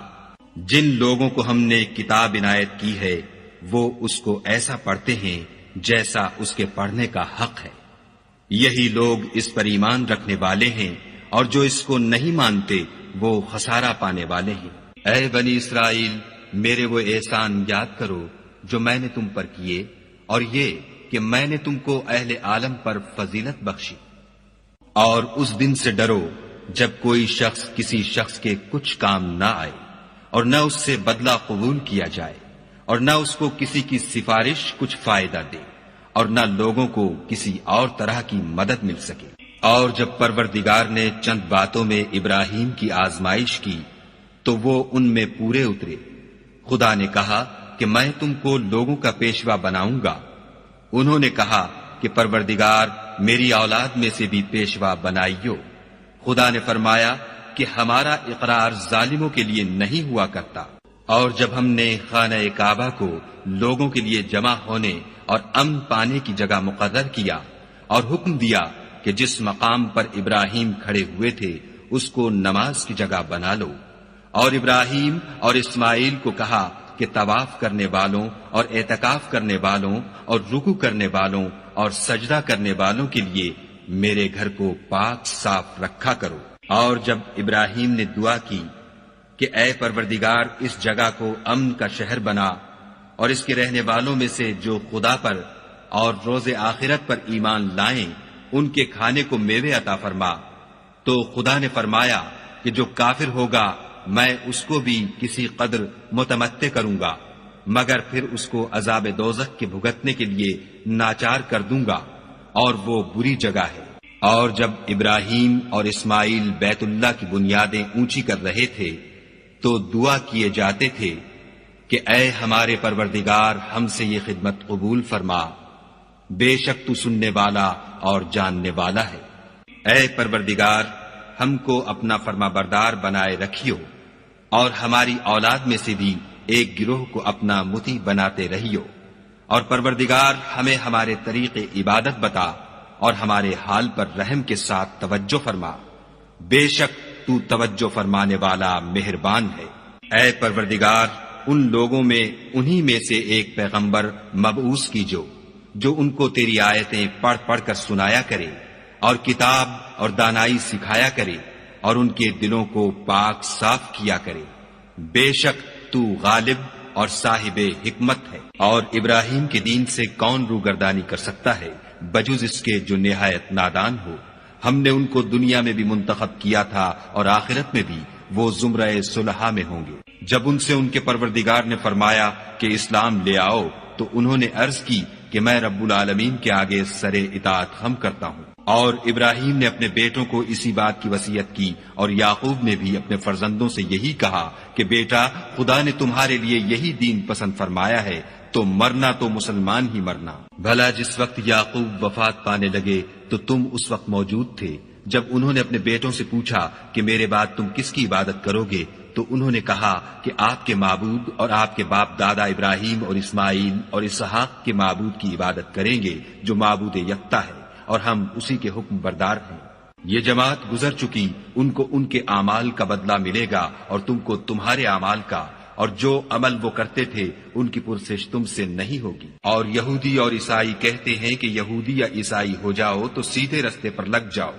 جن لوگوں کو ہم نے کتاب عنایت کی ہے وہ اس کو ایسا پڑھتے ہیں جیسا اس کے پڑھنے کا حق ہے، یہی لوگ اس پر ایمان رکھنے والے ہیں، اور جو اس کو نہیں مانتے وہ خسارہ پانے والے ہیں۔ اے بنی اسرائیل، میرے وہ احسان یاد کرو جو میں نے تم پر کیے، اور یہ کہ میں نے تم کو اہل عالم پر فضیلت بخشی۔ اور اس دن سے ڈرو جب کوئی شخص کسی شخص کے کچھ کام نہ آئے، اور نہ اس سے بدلہ قبول کیا جائے، اور نہ اس کو کسی کی سفارش کچھ فائدہ دے، اور نہ لوگوں کو کسی اور طرح کی مدد مل سکے۔ اور جب پروردگار نے چند باتوں میں ابراہیم کی آزمائش کی تو وہ ان میں پورے اترے۔ خدا نے کہا کہ میں تم کو لوگوں کا پیشوا بناؤں گا۔ انہوں نے کہا کہ پروردگار میری اولاد میں سے بھی پیشوا بنائیو۔ خدا نے فرمایا کہ ہمارا اقرار ظالموں کے لیے نہیں ہوا کرتا۔ اور جب ہم نے خانہ کعبہ کو لوگوں کے لیے جمع ہونے اور امن پانے کی جگہ مقرر کیا اور حکم دیا کہ جس مقام پر ابراہیم کھڑے ہوئے تھے اس کو نماز کی جگہ بنا لو، اور ابراہیم اور اسماعیل کو کہا کہ طواف کرنے والوں اور اعتکاف کرنے والوں اور رکوع کرنے والوں اور سجدہ کرنے والوں کے لیے میرے گھر کو پاک صاف رکھا کرو۔ اور جب ابراہیم نے دعا کی کہ اے پروردگار اس جگہ کو امن کا شہر بنا، اور اس کے رہنے والوں میں سے جو خدا پر اور روز آخرت پر ایمان لائیں ان کے کھانے کو میوے عطا فرما، تو خدا نے فرمایا کہ جو کافر ہوگا میں اس کو بھی کسی قدر متمتع کروں گا، مگر پھر اس کو عذاب دوزخ کے بھگتنے کے لیے ناچار کر دوں گا، اور وہ بری جگہ ہے۔ اور جب ابراہیم اور اسماعیل بیت اللہ کی بنیادیں اونچی کر رہے تھے تو دعا کیے جاتے تھے کہ اے ہمارے پروردگار ہم سے یہ خدمت قبول فرما، بے شک تو سننے والا اور جاننے والا ہے۔ اے پروردگار ہم کو اپنا فرما بردار بنائے رکھیو، اور ہماری اولاد میں سے بھی ایک گروہ کو اپنا مطیع بناتے رہیو، اور پروردگار ہمیں ہمارے طریق عبادت بتا اور ہمارے حال پر رحم کے ساتھ توجہ فرما، بے شک تو توجہ فرمانے والا مہربان ہے۔ اے پروردگار ان لوگوں میں انہی میں سے ایک پیغمبر مبعوث کیجو جو ان کو تیری آیتیں پڑھ پڑھ کر سنایا کرے اور کتاب اور دانائی سکھایا کرے اور ان کے دلوں کو پاک صاف کیا کرے، بے شک تو غالب اور صاحب حکمت ہے۔ اور ابراہیم کے دین سے کون روگردانی کر سکتا ہے بجز اس کے جو نہایت نادان ہو۔ ہم نے ان کو دنیا میں بھی منتخب کیا تھا اور آخرت میں بھی وہ زمرہ صلحاء میں ہوں گے۔ جب ان سے ان کے پروردگار نے فرمایا کہ اسلام لے آؤ تو انہوں نے عرض کی کہ میں رب العالمین کے آگے سر اطاعت خم کرتا ہوں۔ اور ابراہیم نے اپنے بیٹوں کو اسی بات کی وصیت کی، اور یعقوب نے بھی اپنے فرزندوں سے یہی کہا کہ بیٹا خدا نے تمہارے لیے یہی دین پسند فرمایا ہے تو مرنا تو مسلمان ہی مرنا۔ بھلا جس وقت یعقوب وفات پانے لگے تو تم اس وقت موجود تھے جب انہوں نے اپنے بیٹوں سے پوچھا کہ میرے بعد تم کس کی عبادت کرو گے، تو انہوں نے کہا کہ آپ کے معبود اور آپ کے باپ دادا ابراہیم اور اسماعیل اور اسحاق کے معبود کی عبادت کریں گے جو معبود یکتا ہے، اور ہم اسی کے حکم بردار ہیں۔ یہ جماعت گزر چکی، ان کو ان کے اعمال کا بدلہ ملے گا اور تم کو تمہارے اعمال کا، اور جو عمل وہ کرتے تھے ان کی پرسش تم سے نہیں ہوگی۔ اور یہودی اور عیسائی کہتے ہیں کہ یہودی یا عیسائی ہو جاؤ تو سیدھے رستے پر لگ جاؤ۔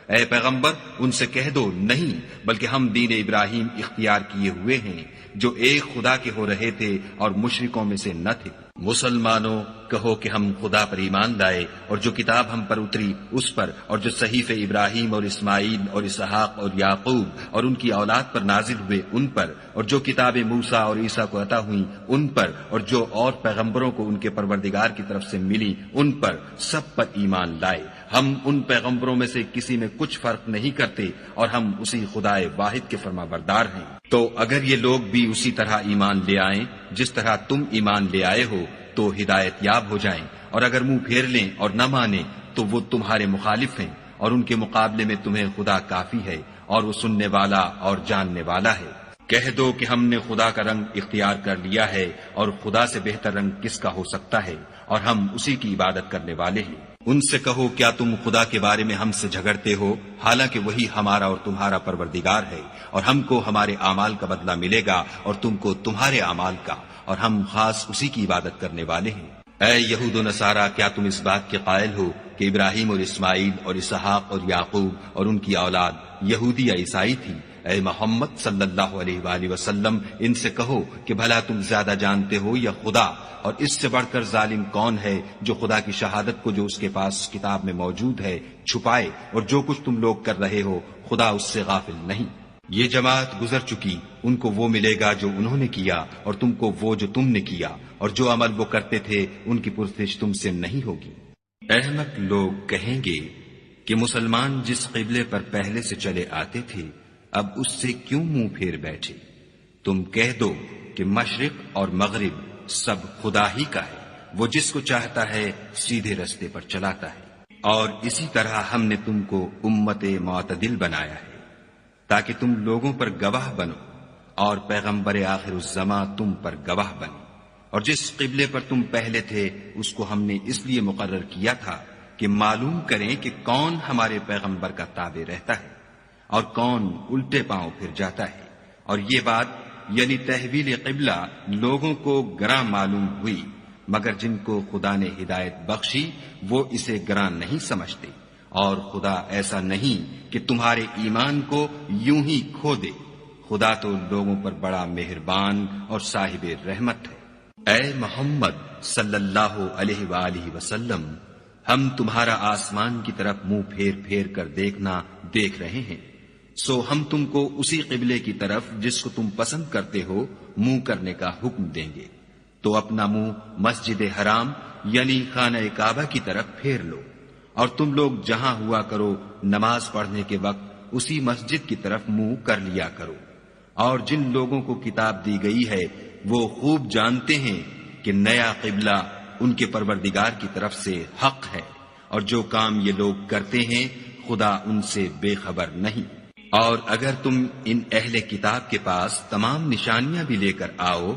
اے پیغمبر ان سے کہہ دو نہیں، بلکہ ہم دین ابراہیم اختیار کیے ہوئے ہیں جو ایک خدا کے ہو رہے تھے اور مشرکوں میں سے نہ تھے۔ مسلمانوں کہو کہ ہم خدا پر ایمان لائے اور جو کتاب ہم پر اتری اس پر، اور جو صحیفے ابراہیم اور اسماعیل اور اسحاق اور یعقوب اور ان کی اولاد پر نازل ہوئے ان پر، اور جو کتابیں موسیٰ اور عیسیٰ کو عطا ہوئیں ان پر، اور جو اور پیغمبروں کو ان کے پروردگار کی طرف سے ملی ان پر، سب پر ایمان لائے۔ ہم ان پیغمبروں میں سے کسی میں کچھ فرق نہیں کرتے اور ہم اسی خدائے واحد کے فرما بردار ہیں۔ تو اگر یہ لوگ بھی اسی طرح ایمان لے آئیں جس طرح تم ایمان لے آئے ہو تو ہدایت یاب ہو جائیں، اور اگر منہ پھیر لیں اور نہ مانیں تو وہ تمہارے مخالف ہیں، اور ان کے مقابلے میں تمہیں خدا کافی ہے، اور وہ سننے والا اور جاننے والا ہے۔ کہہ دو کہ ہم نے خدا کا رنگ اختیار کر لیا ہے، اور خدا سے بہتر رنگ کس کا ہو سکتا ہے، اور ہم اسی کی عبادت کرنے والے ہیں۔ ان سے کہو کیا تم خدا کے بارے میں ہم سے جھگڑتے ہو، حالانکہ وہی ہمارا اور تمہارا پروردگار ہے، اور ہم کو ہمارے اعمال کا بدلہ ملے گا اور تم کو تمہارے اعمال کا، اور ہم خاص اسی کی عبادت کرنے والے ہیں۔ اے یہود و نصارہ، کیا تم اس بات کے قائل ہو کہ ابراہیم اور اسماعیل اور اسحاق اور یعقوب اور ان کی اولاد یہودی یا عیسائی تھی؟ اے محمد صلی اللہ علیہ وآلہ وسلم، ان سے کہو کہ بھلا تم زیادہ جانتے ہو یا خدا؟ اور اس سے بڑھ کر ظالم کون ہے جو خدا کی شہادت کو جو اس کے پاس کتاب میں موجود ہے چھپائے، اور جو کچھ تم لوگ کر رہے ہو خدا اس سے غافل نہیں۔ یہ جماعت گزر چکی، ان کو وہ ملے گا جو انہوں نے کیا، اور تم کو وہ جو تم نے کیا، اور جو عمل وہ کرتے تھے ان کی پرسش تم سے نہیں ہوگی۔ احمق لوگ کہیں گے کہ مسلمان جس قبلے پر پہلے سے چلے آتے تھے اب اس سے کیوں منہ پھیر بیٹھے؟ تم کہہ دو کہ مشرق اور مغرب سب خدا ہی کا ہے، وہ جس کو چاہتا ہے سیدھے رستے پر چلاتا ہے، اور اسی طرح ہم نے تم کو امت معتدل بنایا ہے تاکہ تم لوگوں پر گواہ بنو، اور پیغمبر آخر الزماں تم پر گواہ بنے۔ اور جس قبلے پر تم پہلے تھے اس کو ہم نے اس لیے مقرر کیا تھا کہ معلوم کریں کہ کون ہمارے پیغمبر کا تابع رہتا ہے اور کون الٹے پاؤں پھر جاتا ہے۔ اور یہ بات یعنی تحویل قبلہ لوگوں کو گراں معلوم ہوئی، مگر جن کو خدا نے ہدایت بخشی وہ اسے گراں نہیں سمجھتے، اور خدا ایسا نہیں کہ تمہارے ایمان کو یوں ہی کھو دے، خدا تو لوگوں پر بڑا مہربان اور صاحب رحمت ہے۔ اے محمد صلی اللہ علیہ وآلہ وسلم، ہم تمہارا آسمان کی طرف منہ پھیر پھیر کر دیکھنا دیکھ رہے ہیں، سو ہم تم کو اسی قبلے کی طرف جس کو تم پسند کرتے ہو منہ کرنے کا حکم دیں گے، تو اپنا منہ مسجد حرام یعنی خانہ کعبہ کی طرف پھیر لو، اور تم لوگ جہاں ہوا کرو نماز پڑھنے کے وقت اسی مسجد کی طرف منہ کر لیا کرو۔ اور جن لوگوں کو کتاب دی گئی ہے وہ خوب جانتے ہیں کہ نیا قبلہ ان کے پروردگار کی طرف سے حق ہے، اور جو کام یہ لوگ کرتے ہیں خدا ان سے بے خبر نہیں۔ اور اگر تم ان اہل کتاب کے پاس تمام نشانیاں بھی لے کر آؤ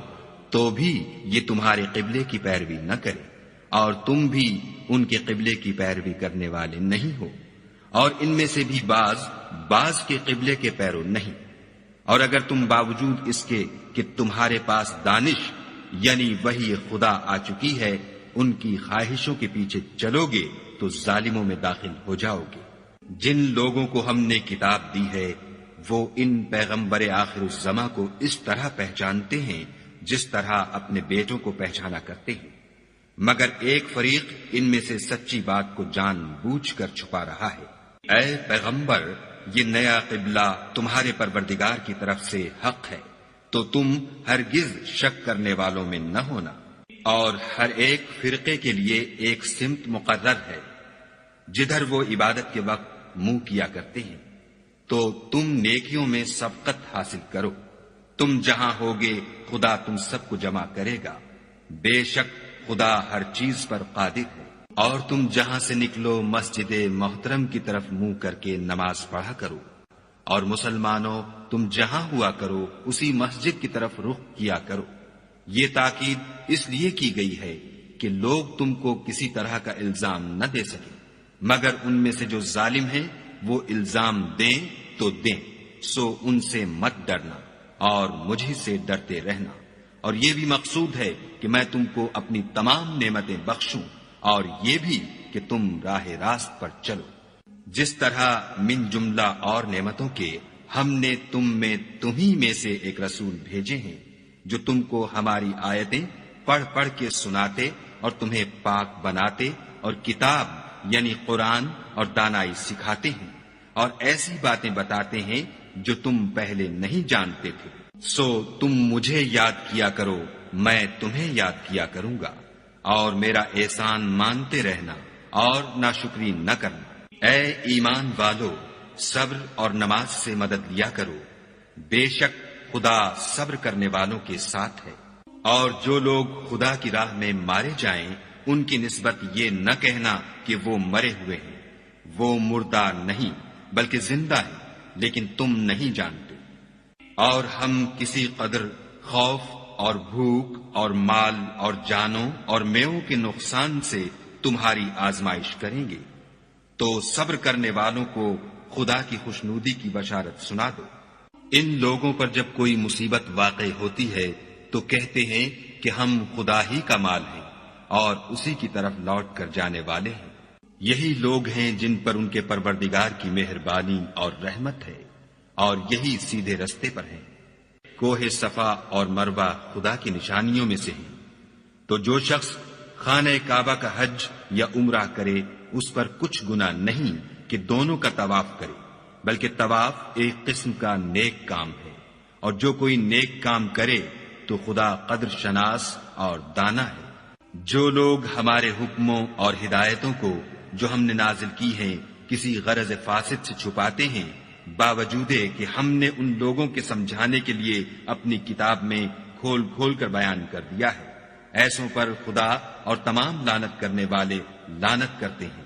تو بھی یہ تمہارے قبلے کی پیروی نہ کرے، اور تم بھی ان کے قبلے کی پیروی کرنے والے نہیں ہو، اور ان میں سے بھی بعض کے قبلے کے پیرو نہیں۔ اور اگر تم باوجود اس کے کہ تمہارے پاس دانش یعنی وحی خدا آ چکی ہے ان کی خواہشوں کے پیچھے چلو گے تو ظالموں میں داخل ہو جاؤ گے۔ جن لوگوں کو ہم نے کتاب دی ہے وہ ان پیغمبر آخر الزماں کو اس طرح پہچانتے ہیں جس طرح اپنے بیٹوں کو پہچانا کرتے ہیں، مگر ایک فریق ان میں سے سچی بات کو جان بوجھ کر چھپا رہا ہے۔ اے پیغمبر، یہ نیا قبلہ تمہارے پروردگار کی طرف سے حق ہے، تو تم ہرگز شک کرنے والوں میں نہ ہونا، اور ہر ایک فرقے کے لیے ایک سمت مقرر ہے جدھر وہ عبادت کے وقت منہ کیا کرتے ہیں، تو تم نیکیوں میں سبقت حاصل کرو، تم جہاں ہوگے خدا تم سب کو جمع کرے گا، بے شک خدا ہر چیز پر قادر ہے۔ اور تم جہاں سے نکلو مسجد محترم کی طرف منہ کر کے نماز پڑھا کرو، اور مسلمانوں تم جہاں ہوا کرو اسی مسجد کی طرف رخ کیا کرو۔ یہ تاکید اس لیے کی گئی ہے کہ لوگ تم کو کسی طرح کا الزام نہ دے سکے، مگر ان میں سے جو ظالم ہیں وہ الزام دیں تو دیں، سو ان سے مت ڈرنا اور مجھ سے ڈرتے رہنا۔ اور یہ بھی مقصود ہے کہ میں تم کو اپنی تمام نعمتیں بخشوں، اور یہ بھی کہ تم راہ راست پر چلو، جس طرح من جملہ اور نعمتوں کے ہم نے تمہیں میں سے ایک رسول بھیجے ہیں جو تم کو ہماری آیتیں پڑھ پڑھ کے سناتے اور تمہیں پاک بناتے اور کتاب یعنی قرآن اور دانائی سکھاتے ہیں، اور ایسی باتیں بتاتے ہیں جو تم پہلے نہیں جانتے تھے۔ سو تم مجھے یاد کیا کرو، میں تمہیں یاد کیا کروں گا، اور میرا احسان مانتے رہنا اور ناشکری نہ کرنا۔ اے ایمان والو، صبر اور نماز سے مدد لیا کرو، بے شک خدا صبر کرنے والوں کے ساتھ ہے۔ اور جو لوگ خدا کی راہ میں مارے جائیں ان کی نسبت یہ نہ کہنا کہ وہ مرے ہوئے ہیں، وہ مردہ نہیں بلکہ زندہ ہیں، لیکن تم نہیں جانتے۔ اور ہم کسی قدر خوف اور بھوک اور مال اور جانوں اور میووں کے نقصان سے تمہاری آزمائش کریں گے، تو صبر کرنے والوں کو خدا کی خوشنودی کی بشارت سنا دو۔ ان لوگوں پر جب کوئی مصیبت واقع ہوتی ہے تو کہتے ہیں کہ ہم خدا ہی کا مال ہیں اور اسی کی طرف لوٹ کر جانے والے ہیں۔ یہی لوگ ہیں جن پر ان کے پروردگار کی مہربانی اور رحمت ہے، اور یہی سیدھے رستے پر ہیں۔ کوہ صفا اور مروہ خدا کی نشانیوں میں سے ہیں، تو جو شخص خانہ کعبہ کا حج یا عمرہ کرے اس پر کچھ گناہ نہیں کہ دونوں کا طواف کرے، بلکہ طواف ایک قسم کا نیک کام ہے، اور جو کوئی نیک کام کرے تو خدا قدر شناس اور دانا ہے۔ جو لوگ ہمارے حکموں اور ہدایتوں کو جو ہم نے نازل کی ہیں کسی غرض فاسد سے چھپاتے ہیں، باوجود کہ ہم نے ان لوگوں کے سمجھانے کے لیے اپنی کتاب میں کھول کھول کر بیان کر دیا ہے، ایسوں پر خدا اور تمام لعنت کرنے والے لعنت کرتے ہیں۔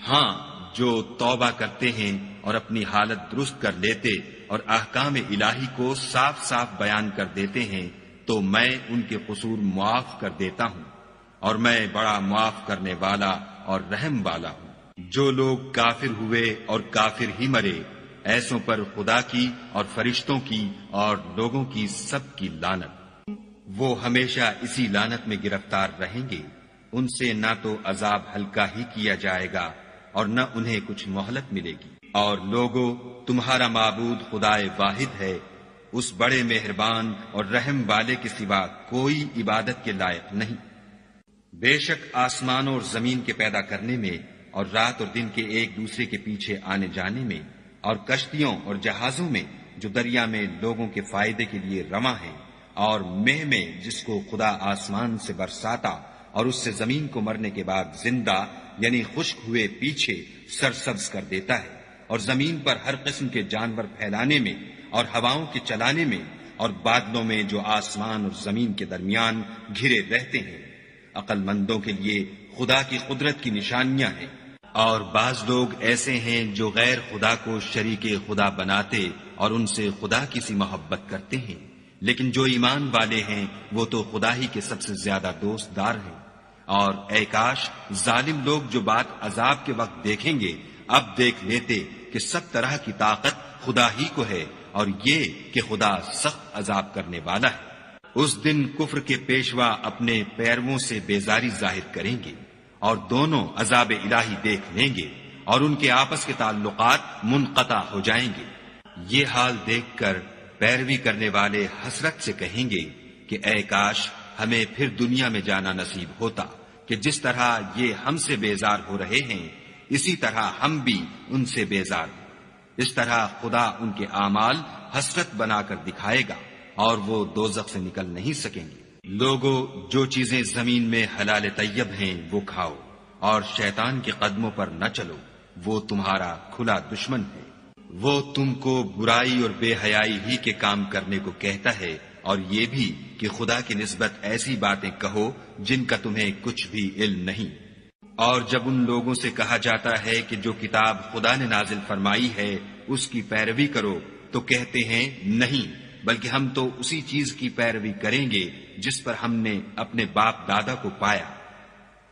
ہاں، جو توبہ کرتے ہیں اور اپنی حالت درست کر لیتے اور احکام الہی کو صاف صاف بیان کر دیتے ہیں تو میں ان کے قصور معاف کر دیتا ہوں، اور میں بڑا معاف کرنے والا اور رحم والا ہوں۔ جو لوگ کافر ہوئے اور کافر ہی مرے، ایسوں پر خدا کی اور فرشتوں کی اور لوگوں کی سب کی لعنت۔ وہ ہمیشہ اسی لعنت میں گرفتار رہیں گے، ان سے نہ تو عذاب ہلکا ہی کیا جائے گا اور نہ انہیں کچھ مہلت ملے گی۔ اور لوگو، تمہارا معبود خدائے واحد ہے، اس بڑے مہربان اور رحم والے کے سوا کوئی عبادت کے لائق نہیں۔ بے شک آسمانوں اور زمین کے پیدا کرنے میں اور رات اور دن کے ایک دوسرے کے پیچھے آنے جانے میں اور کشتیوں اور جہازوں میں جو دریا میں لوگوں کے فائدے کے لیے رواں ہیں، اور مہ میں جس کو خدا آسمان سے برساتا اور اس سے زمین کو مرنے کے بعد زندہ یعنی خشک ہوئے پیچھے سرسبز کر دیتا ہے، اور زمین پر ہر قسم کے جانور پھیلانے میں اور ہواؤں کے چلانے میں اور بادلوں میں جو آسمان اور زمین کے درمیان گھرے رہتے ہیں، عقل مندوں کے لیے خدا کی قدرت کی نشانیاں ہیں۔ اور بعض لوگ ایسے ہیں جو غیر خدا کو شریک خدا بناتے اور ان سے خدا کی سی محبت کرتے ہیں، لیکن جو ایمان والے ہیں وہ تو خدا ہی کے سب سے زیادہ دوست دار ہیں۔ اور اے کاش ظالم لوگ جو بات عذاب کے وقت دیکھیں گے اب دیکھ لیتے کہ سب طرح کی طاقت خدا ہی کو ہے، اور یہ کہ خدا سخت عذاب کرنے والا ہے۔ اس دن کفر کے پیشوا اپنے پیرووں سے بیزاری ظاہر کریں گے اور دونوں عذاب الہی دیکھ لیں گے اور ان کے آپس کے تعلقات منقطع ہو جائیں گے۔ یہ حال دیکھ کر پیروی کرنے والے حسرت سے کہیں گے کہ اے کاش ہمیں پھر دنیا میں جانا نصیب ہوتا کہ جس طرح یہ ہم سے بیزار ہو رہے ہیں اسی طرح ہم بھی ان سے بیزار ہیں۔ اس طرح خدا ان کے اعمال حسرت بنا کر دکھائے گا اور وہ دوزخ سے نکل نہیں سکیں گے۔ لوگو، جو چیزیں زمین میں حلال طیب ہیں وہ کھاؤ، اور شیطان کے قدموں پر نہ چلو، وہ تمہارا کھلا دشمن ہے۔ وہ تم کو برائی اور بے حیائی ہی کے کام کرنے کو کہتا ہے، اور یہ بھی کہ خدا کی نسبت ایسی باتیں کہو جن کا تمہیں کچھ بھی علم نہیں۔ اور جب ان لوگوں سے کہا جاتا ہے کہ جو کتاب خدا نے نازل فرمائی ہے اس کی پیروی کرو تو کہتے ہیں نہیں، بلکہ ہم تو اسی چیز کی پیروی کریں گے جس پر ہم نے اپنے باپ دادا کو پایا۔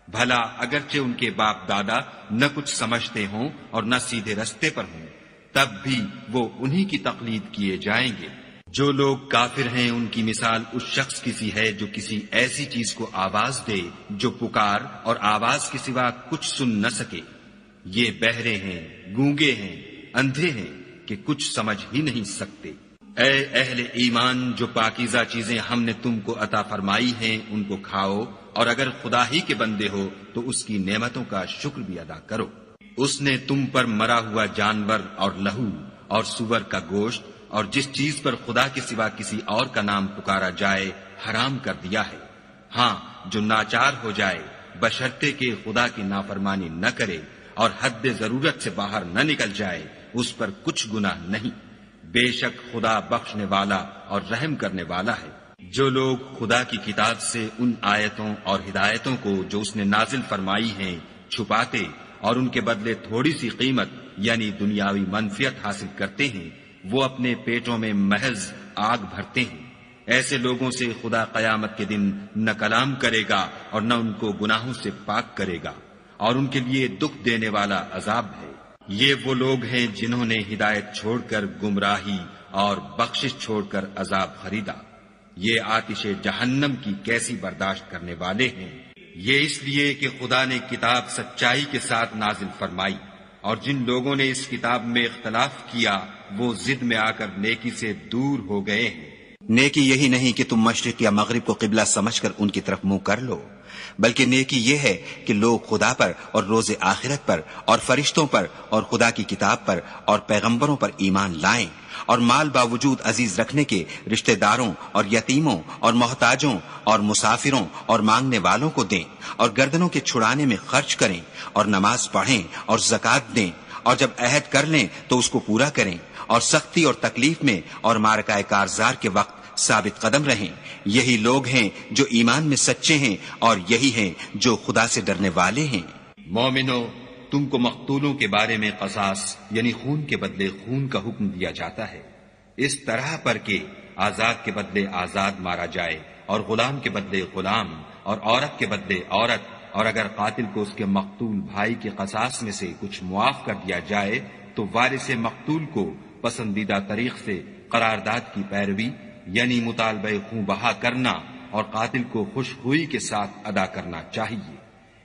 بھلا اگرچہ ان کے باپ دادا نہ کچھ سمجھتے ہوں اور نہ سیدھے رستے پر ہوں، تب بھی وہ انہی کی تقلید کیے جائیں گے۔ جو لوگ کافر ہیں ان کی مثال اس شخص کی سی ہے جو کسی ایسی چیز کو آواز دے جو پکار اور آواز کے سوا کچھ سن نہ سکے۔ یہ بہرے ہیں، گونگے ہیں، اندھے ہیں کہ کچھ سمجھ ہی نہیں سکتے۔ اے اہل ایمان، جو پاکیزہ چیزیں ہم نے تم کو عطا فرمائی ہیں ان کو کھاؤ، اور اگر خدا ہی کے بندے ہو تو اس کی نعمتوں کا شکر بھی ادا کرو۔ اس نے تم پر مرا ہوا جانور اور لہو اور سور کا گوشت اور جس چیز پر خدا کے سوا کسی اور کا نام پکارا جائے حرام کر دیا ہے۔ ہاں، جو ناچار ہو جائے بشرطے کہ خدا کی نافرمانی نہ کرے اور حد ضرورت سے باہر نہ نکل جائے اس پر کچھ گناہ نہیں۔ بے شک خدا بخشنے والا اور رحم کرنے والا ہے۔ جو لوگ خدا کی کتاب سے ان آیتوں اور ہدایتوں کو جو اس نے نازل فرمائی ہیں چھپاتے اور ان کے بدلے تھوڑی سی قیمت یعنی دنیاوی منفعت حاصل کرتے ہیں، وہ اپنے پیٹوں میں محض آگ بھرتے ہیں۔ ایسے لوگوں سے خدا قیامت کے دن نہ کلام کرے گا اور نہ ان کو گناہوں سے پاک کرے گا، اور ان کے لیے دکھ دینے والا عذاب ہے۔ یہ وہ لوگ ہیں جنہوں نے ہدایت چھوڑ کر گمراہی اور بخشش چھوڑ کر عذاب خریدا۔ یہ آتش جہنم کی کیسی برداشت کرنے والے ہیں۔ یہ اس لیے کہ خدا نے کتاب سچائی کے ساتھ نازل فرمائی، اور جن لوگوں نے اس کتاب میں اختلاف کیا وہ ضد میں آ کر نیکی سے دور ہو گئے ہیں۔ نیکی یہی نہیں کہ تم مشرق یا مغرب کو قبلہ سمجھ کر ان کی طرف منہ کر لو، بلکہ نیکی یہ ہے کہ لوگ خدا پر اور روز آخرت پر اور فرشتوں پر اور خدا کی کتاب پر اور پیغمبروں پر ایمان لائیں، اور مال باوجود عزیز رکھنے کے رشتہ داروں اور یتیموں اور محتاجوں اور مسافروں اور مانگنے والوں کو دیں، اور گردنوں کے چھڑانے میں خرچ کریں، اور نماز پڑھیں اور زکوٰۃ دیں، اور جب عہد کر لیں تو اس کو پورا کریں، اور سختی اور تکلیف میں اور معرکہ کارزار کے وقت ثابت قدم رہیں۔ یہی لوگ ہیں جو ایمان میں سچے ہیں، اور یہی ہیں جو خدا سے ڈرنے والے ہیں۔ مومنو، تم کو مقتولوں کے بارے میں قصاص یعنی خون کے بدلے خون کا حکم دیا جاتا ہے، اس طرح پر کہ آزاد کے بدلے آزاد مارا جائے، اور غلام کے بدلے غلام، اور عورت کے بدلے عورت، اور اگر قاتل کو اس کے مقتول بھائی کے قصاص میں سے کچھ معاف کر دیا جائے تو وارث مقتول کو پسندیدہ طریق سے قرارداد کی پیروی یعنی مطالبہ خون بہا کرنا اور قاتل کو خوش ہوئی کے ساتھ ادا کرنا چاہیے۔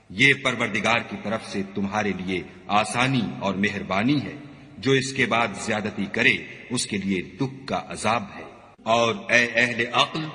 یہ پروردگار کی طرف سے تمہارے لیے آسانی اور مہربانی ہے۔ جو اس کے بعد زیادتی کرے اس کے لیے دکھ کا عذاب ہے۔ اور اے اہل عقل،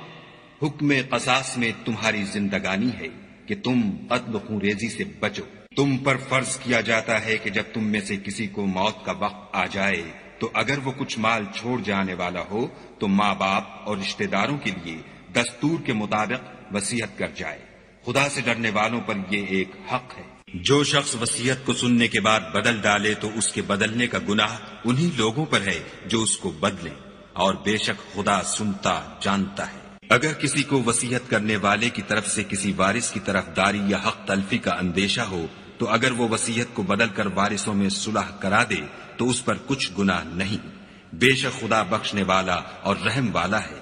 حکم قصاص میں تمہاری زندگانی ہے کہ تم قتل و خون ریزی سے بچو۔ تم پر فرض کیا جاتا ہے کہ جب تم میں سے کسی کو موت کا وقت آ جائے تو اگر وہ کچھ مال چھوڑ جانے والا ہو تو ماں باپ اور رشتہ داروں کے لیے دستور کے مطابق وصیت کر جائے۔ خدا سے ڈرنے والوں پر یہ ایک حق ہے۔ جو شخص وصیت کو سننے کے بعد بدل ڈالے تو اس کے بدلنے کا گناہ انہی لوگوں پر ہے جو اس کو بدلیں، اور بے شک خدا سنتا جانتا ہے۔ اگر کسی کو وصیت کرنے والے کی طرف سے کسی وارث کی طرفداری یا حق تلفی کا اندیشہ ہو تو اگر وہ وصیت کو بدل کر وارثوں میں صلح کرا دے تو اس پر کچھ گناہ نہیں، بے شک خدا بخشنے والا اور رحم والا ہے۔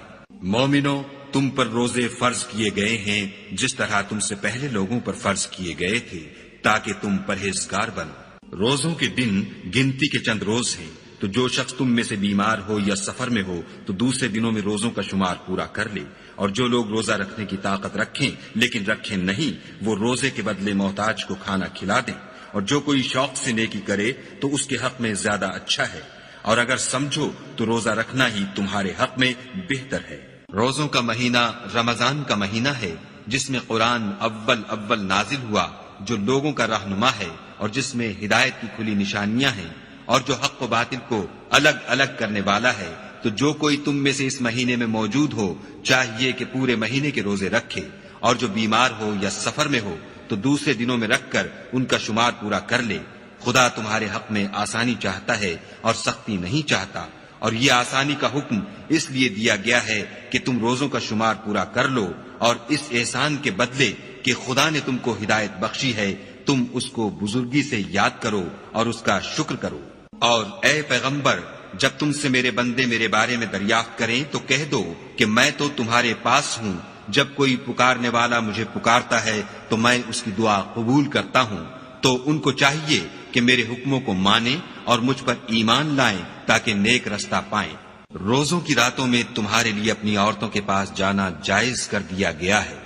مومنو، تم پر روزے فرض کیے گئے ہیں جس طرح تم سے پہلے لوگوں پر فرض کیے گئے تھے تاکہ تم پرہیزگار بنو۔ روزوں کے دن گنتی کے چند روز ہیں، تو جو شخص تم میں سے بیمار ہو یا سفر میں ہو تو دوسرے دنوں میں روزوں کا شمار پورا کر لے، اور جو لوگ روزہ رکھنے کی طاقت رکھیں لیکن رکھیں نہیں وہ روزے کے بدلے محتاج کو کھانا کھلا دیں، اور جو کوئی شوق سے نیکی کرے تو اس کے حق میں زیادہ اچھا ہے، اور اگر سمجھو تو روزہ رکھنا ہی تمہارے حق میں بہتر ہے۔ روزوں کا مہینہ رمضان کا مہینہ ہے جس میں قرآن اول نازل ہوا، جو لوگوں کا رہنما ہے اور جس میں ہدایت کی کھلی نشانیاں ہیں، اور جو حق و باطل کو الگ الگ کرنے والا ہے۔ تو جو کوئی تم میں سے اس مہینے میں موجود ہو چاہیے کہ پورے مہینے کے روزے رکھے، اور جو بیمار ہو یا سفر میں ہو تو دوسرے دنوں میں رکھ کر ان کا شمار پورا کر لے۔ خدا تمہارے حق میں آسانی چاہتا ہے اور سختی نہیں چاہتا، اور یہ آسانی کا حکم اس لیے دیا گیا ہے کہ تم روزوں کا شمار پورا کر لو، اور اس احسان کے بدلے کہ خدا نے تم کو ہدایت بخشی ہے تم اس کو بزرگی سے یاد کرو اور اس کا شکر کرو۔ اور اے پیغمبر، جب تم سے میرے بندے میرے بارے میں دریافت کریں تو کہہ دو کہ میں تو تمہارے پاس ہوں، جب کوئی پکارنے والا مجھے پکارتا ہے تو میں اس کی دعا قبول کرتا ہوں۔ تو ان کو چاہیے کہ میرے حکموں کو مانیں اور مجھ پر ایمان لائیں تاکہ نیک رستہ پائیں۔ روزوں کی راتوں میں تمہارے لیے اپنی عورتوں کے پاس جانا جائز کر دیا گیا ہے،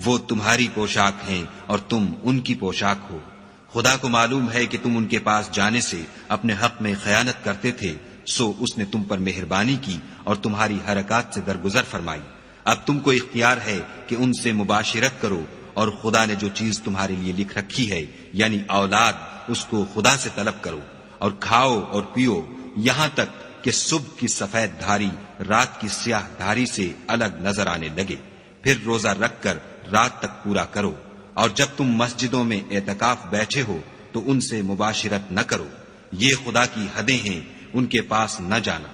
وہ تمہاری پوشاک ہیں اور تم ان کی پوشاک ہو۔ خدا کو معلوم ہے کہ تم ان کے پاس جانے سے اپنے حق میں خیانت کرتے تھے، سو اس نے تم پر مہربانی کی اور تمہاری حرکات سے درگزر فرمائی۔ اب تم کو اختیار ہے کہ ان سے مباشرت کرو، اور خدا نے جو چیز تمہارے لیے لکھ رکھی ہے یعنی اولاد، اس کو خدا سے طلب کرو، اور کھاؤ اور پیو یہاں تک کہ صبح کی سفید دھاری رات کی سیاہ دھاری سے الگ نظر آنے لگے، پھر روزہ رکھ کر رات تک پورا کرو۔ اور جب تم مسجدوں میں اعتکاف بیٹھے ہو تو ان سے مباشرت نہ کرو، یہ خدا کی حدیں ہیں، ان کے پاس نہ جانا۔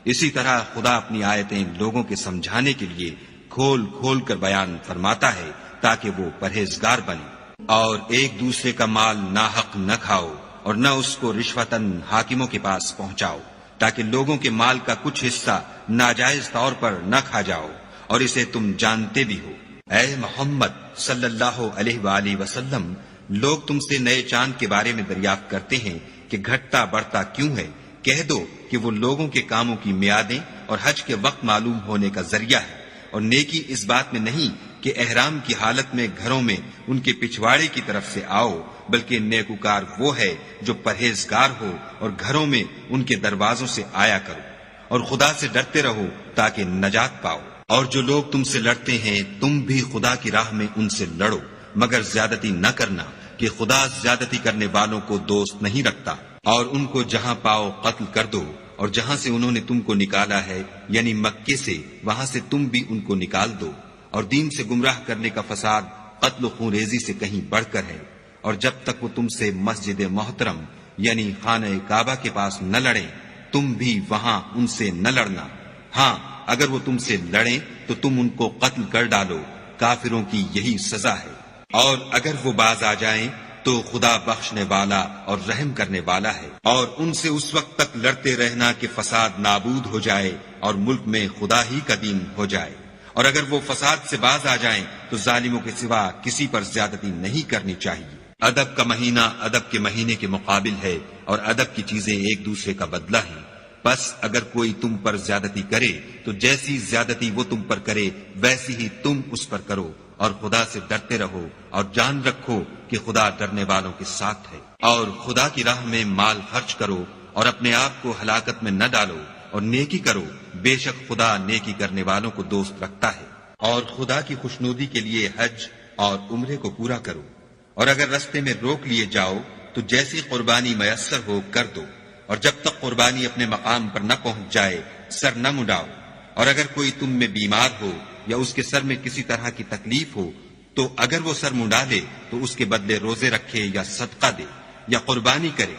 اسی طرح خدا اپنی آیتیں لوگوں کے سمجھانے کے لیے کھول کھول کر بیان فرماتا ہے تاکہ وہ پرہیزگار بنے۔ اور ایک دوسرے کا مال ناحق نہ کھاؤ اور نہ اس کو رشوتاً حاکموں کے پاس پہنچاؤ، تاکہ لوگوں کے مال کا کچھ حصہ ناجائز طور پر نہ کھا جاؤ، اور اسے تم جانتے بھی ہو۔ اے محمد صلی اللہ علیہ وآلہ وسلم، لوگ تم سے نئے چاند کے بارے میں دریافت کرتے ہیں کہ گھٹتا بڑھتا کیوں ہے؟ کہہ دو کہ وہ لوگوں کے کاموں کی میعادیں اور حج کے وقت معلوم ہونے کا ذریعہ ہے، اور نیکی اس بات میں نہیں کہ احرام کی حالت میں گھروں میں ان کے پچھواڑے کی طرف سے آؤ، بلکہ نیکوکار وہ ہے جو پرہیزگار ہو اور گھروں میں ان کے دروازوں سے آیا کرو، اور خدا سے ڈرتے رہو تاکہ نجات پاؤ۔ اور جو لوگ تم سے لڑتے ہیں تم بھی خدا کی راہ میں ان سے لڑو، مگر زیادتی نہ کرنا کہ خدا زیادتی کرنے والوں کو دوست نہیں رکھتا۔ اور ان کو جہاں پاؤ قتل کر دو، اور جہاں سے انہوں نے تم کو نکالا ہے یعنی مکے سے، وہاں سے تم بھی ان کو نکال دو۔ اور دین سے گمراہ کرنے کا فساد قتل و خون ریزی سے کہیں بڑھ کر ہے۔ اور جب تک وہ تم سے مسجد محترم یعنی خانہ کعبہ کے پاس نہ لڑیں، تم بھی وہاں ان سے نہ لڑنا۔ ہاں، اگر وہ تم سے لڑیں تو تم ان کو قتل کر ڈالو، کافروں کی یہی سزا ہے۔ اور اگر وہ باز آ جائیں تو خدا بخشنے والا اور رحم کرنے والا ہے۔ اور ان سے اس وقت تک لڑتے رہنا کہ فساد نابود ہو جائے اور ملک میں خدا ہی کا دین ہو جائے۔ اور اگر وہ فساد سے باز آ جائیں تو ظالموں کے سوا کسی پر زیادتی نہیں کرنی چاہیے۔ ادب کا مہینہ ادب کے مہینے کے مقابل ہے، اور ادب کی چیزیں ایک دوسرے کا بدلہ ہیں۔ بس اگر کوئی تم پر زیادتی کرے تو جیسی زیادتی وہ تم پر کرے ویسی ہی تم اس پر کرو، اور خدا سے ڈرتے رہو اور جان رکھو کہ خدا ڈرنے والوں کے ساتھ ہے۔ اور خدا کی راہ میں مال خرچ کرو اور اپنے آپ کو ہلاکت میں نہ ڈالو، اور نیکی کرو، بے شک خدا نیکی کرنے والوں کو دوست رکھتا ہے۔ اور خدا کی خوشنودی کے لیے حج اور عمرے کو پورا کرو، اور اگر رستے میں روک لیے جاؤ تو جیسی قربانی میسر ہو کر دو، اور جب تک قربانی اپنے مقام پر نہ پہنچ جائے سر نہ مڈاؤ۔ اور اگر کوئی تم میں بیمار ہو یا اس کے سر میں کسی طرح کی تکلیف ہو تو اگر وہ سر منڈا لے تو اس کے بدلے روزے رکھے یا صدقہ دے یا قربانی کرے۔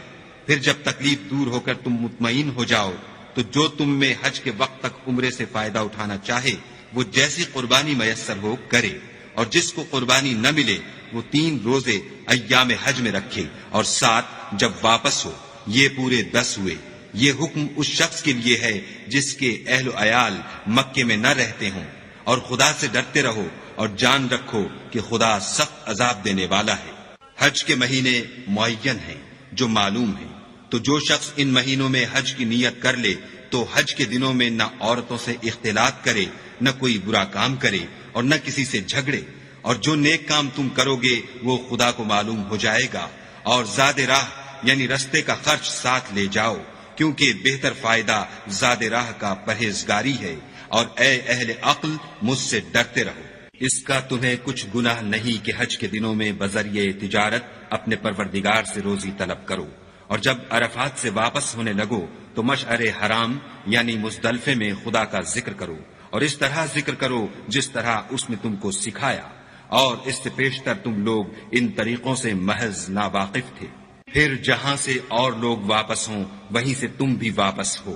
پھر جب تکلیف دور ہو کر تم مطمئن ہو جاؤ تو جو تم میں حج کے وقت تک عمرے سے فائدہ اٹھانا چاہے وہ جیسی قربانی میسر ہو کرے، اور جس کو قربانی نہ ملے وہ 3 روزے ایام حج میں رکھے، اور 7 جب واپس ہو، یہ پورے 10 ہوئے۔ یہ حکم اس شخص کے لیے ہے جس کے اہل و عیال مکے میں نہ رہتے ہوں۔ اور خدا سے ڈرتے رہو اور جان رکھو کہ خدا سخت عذاب دینے والا ہے۔ حج کے مہینے معین ہیں جو معلوم ہیں، تو جو شخص ان مہینوں میں حج کی نیت کر لے تو حج کے دنوں میں نہ عورتوں سے اختلاط کرے، نہ کوئی برا کام کرے، اور نہ کسی سے جھگڑے۔ اور جو نیک کام تم کرو گے وہ خدا کو معلوم ہو جائے گا۔ اور زاد راہ یعنی رستے کا خرچ ساتھ لے جاؤ، کیونکہ بہتر فائدہ زاد راہ کا پرہیزگاری ہے۔ اور اے اہل عقل، مجھ سے ڈرتے رہو۔ اس کا تمہیں کچھ گناہ نہیں کہ حج کے دنوں میں بذریعہ تجارت اپنے پروردگار سے روزی طلب کرو، اور جب عرفات سے واپس ہونے لگو تو مشعر حرام یعنی مزدلفے میں خدا کا ذکر کرو، اور اس طرح ذکر کرو جس طرح اس نے تم کو سکھایا، اور اس سے پیشتر تم لوگ ان طریقوں سے محض ناواقف تھے۔ پھر جہاں سے اور لوگ واپس ہوں وہیں سے تم بھی واپس ہو،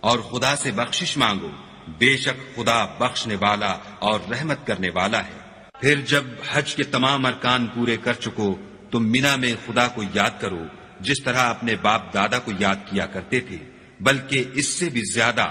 اور خدا سے بخشش مانگو، بے شک خدا بخشنے والا اور رحمت کرنے والا ہے۔ پھر جب حج کے تمام ارکان پورے کر چکو تو مینا میں خدا کو یاد کرو جس طرح اپنے باپ دادا کو یاد کیا کرتے تھے، بلکہ اس سے بھی زیادہ۔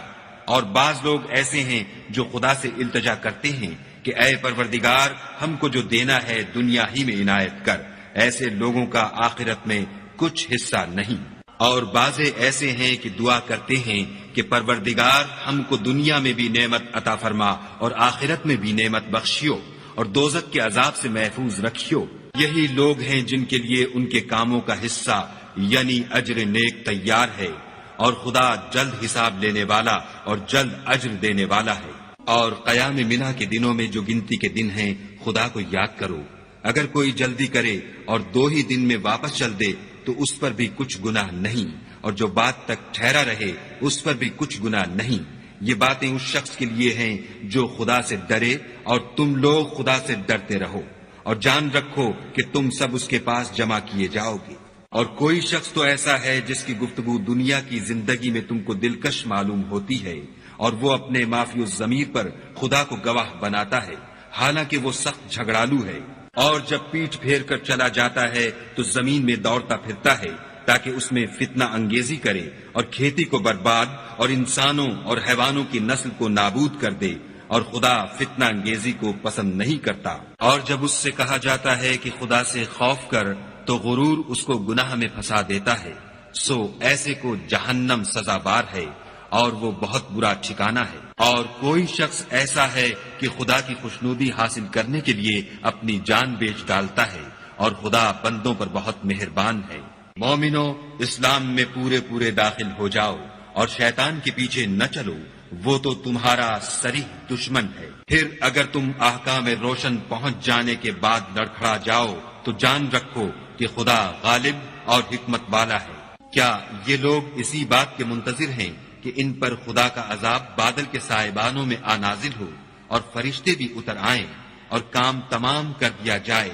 اور بعض لوگ ایسے ہیں جو خدا سے التجا کرتے ہیں کہ اے پروردگار، ہم کو جو دینا ہے دنیا ہی میں عنایت کر۔ ایسے لوگوں کا آخرت میں کچھ حصہ نہیں۔ اور بعض ایسے ہیں کہ دعا کرتے ہیں کہ پروردگار، ہم کو دنیا میں بھی نعمت عطا فرما اور آخرت میں بھی نعمت بخشیو، اور دوزخ کے عذاب سے محفوظ رکھیو۔ یہی لوگ ہیں جن کے لیے ان کے کاموں کا حصہ یعنی اجر نیک تیار ہے، اور خدا جلد حساب لینے والا اور جلد اجر دینے والا ہے۔ اور قیام منا کے دنوں میں جو گنتی کے دن ہیں خدا کو یاد کرو۔ اگر کوئی جلدی کرے اور 2 ہی دن میں واپس چل دے تو اس پر بھی کچھ گناہ نہیں، اور جو بات تک ٹھہرا رہے اس پر بھی کچھ گناہ نہیں۔ یہ باتیں اس شخص کے لیے ہیں جو خدا سے ڈرے، اور تم لوگ خدا سے ڈرتے رہو، اور جان رکھو کہ تم سب اس کے پاس جمع کیے جاؤ گے۔ اور کوئی شخص تو ایسا ہے جس کی گفتگو دنیا کی زندگی میں تم کو دلکش معلوم ہوتی ہے، اور وہ اپنے معافی الضمیر پر خدا کو گواہ بناتا ہے، حالانکہ وہ سخت جھگڑالو ہے، اور جب پیٹھ پھیر کر چلا جاتا ہے تو زمین میں دوڑتا پھرتا ہے تاکہ اس میں فتنہ انگیزی کرے اور کھیتی کو برباد اور انسانوں اور حیوانوں کی نسل کو نابود کر دے، اور خدا فتنہ انگیزی کو پسند نہیں کرتا۔ اور جب اس سے کہا جاتا ہے کہ خدا سے خوف کر تو غرور اس کو گناہ میں پھنسا دیتا ہے، سو ایسے کو جہنم سزا بار ہے اور وہ بہت برا ٹھکانہ ہے۔ اور کوئی شخص ایسا ہے کہ خدا کی خوشنودی حاصل کرنے کے لیے اپنی جان بیچ ڈالتا ہے، اور خدا بندوں پر بہت مہربان ہے۔ مومنو، اسلام میں پورے پورے داخل ہو جاؤ اور شیطان کے پیچھے نہ چلو، وہ تو تمہارا صریح دشمن ہے۔ پھر اگر تم احکام روشن پہنچ جانے کے بعد لڑکھڑا جاؤ تو جان رکھو کہ خدا غالب اور حکمت والا ہے۔ کیا یہ لوگ اسی بات کے منتظر ہیں کہ ان پر خدا کا عذاب بادل کے سائبانوں میں نازل ہو اور فرشتے بھی اتر آئیں اور کام تمام کر دیا جائے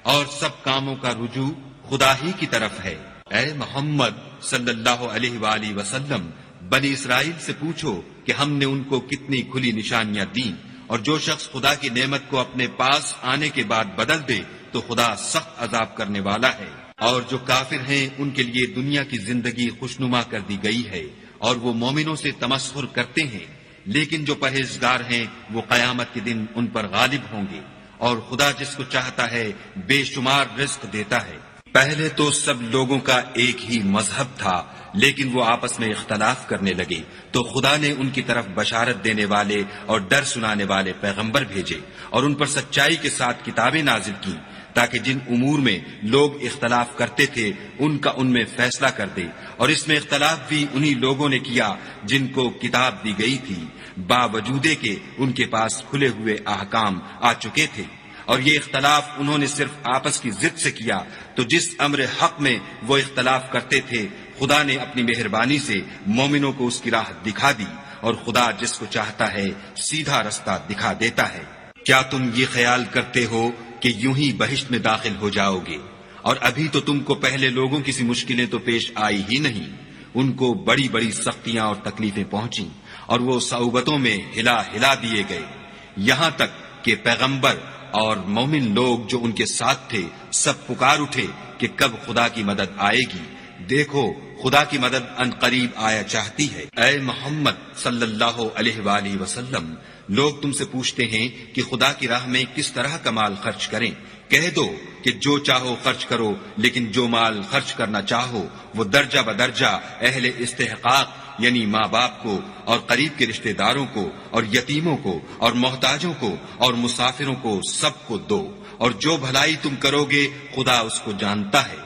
اور سب کاموں کا رجوع خدا ہی کی طرف ہے؟ اے محمد صلی اللہ علیہ وآلہ وسلم، بنی اسرائیل سے پوچھو کہ ہم نے ان کو کتنی کھلی نشانیاں دیں، اور جو شخص خدا کی نعمت کو اپنے پاس آنے کے بعد بدل دے تو خدا سخت عذاب کرنے والا ہے۔ اور جو کافر ہیں ان کے لیے دنیا کی زندگی خوشنما کر دی گئی ہے، اور وہ مومنوں سے تمسخر کرتے ہیں، لیکن جو پرہیزگار ہیں وہ قیامت کے دن ان پر غالب ہوں گے، اور خدا جس کو چاہتا ہے بے شمار رزق دیتا ہے۔ پہلے تو سب لوگوں کا ایک ہی مذہب تھا، لیکن وہ آپس میں اختلاف کرنے لگے تو خدا نے ان کی طرف بشارت دینے والے اور ڈر سنانے والے پیغمبر بھیجے، اور ان پر سچائی کے ساتھ کتابیں نازل کی، تاکہ جن امور میں لوگ اختلاف کرتے تھے ان کا ان میں فیصلہ کر دے۔ اور اس میں اختلاف بھی انہی لوگوں نے کیا جن کو کتاب دی گئی تھی، باوجود کہ ان کے پاس کھلے ہوئے احکام آ چکے تھے، اور یہ اختلاف انہوں نے صرف آپس کی ضد سے کیا۔ تو جس امر حق میں وہ اختلاف کرتے تھے خدا نے اپنی مہربانی سے مومنوں کو اس کی راہ دکھا دی، اور خدا جس کو چاہتا ہے سیدھا رستہ دکھا دیتا ہے۔ کیا تم یہ خیال کرتے ہو کہ یوں ہی بہشت میں داخل ہو جاؤ گے؟ اور ابھی تو تم کو پہلے لوگوں کی سی مشکلیں تو پیش آئی ہی نہیں، ان کو بڑی بڑی سختیاں اور تکلیفیں پہنچیں، اور وہ صعوبتوں میں ہلا ہلا دیے گئے، یہاں تک کہ پیغمبر اور مومن لوگ جو ان کے ساتھ تھے سب پکار اٹھے کہ کب خدا کی مدد آئے گی۔ دیکھو خدا کی مدد ان قریب آیا چاہتی ہے۔ اے محمد صلی اللہ علیہ وآلہ وسلم، لوگ تم سے پوچھتے ہیں کہ خدا کی راہ میں کس طرح کا مال خرچ کریں۔ کہہ دو کہ جو چاہو خرچ کرو، لیکن جو مال خرچ کرنا چاہو وہ درجہ بدرجہ اہل استحقاق یعنی ماں باپ کو اور قریب کے رشتہ داروں کو اور یتیموں کو اور محتاجوں کو اور مسافروں کو سب کو دو، اور جو بھلائی تم کرو گے خدا اس کو جانتا ہے۔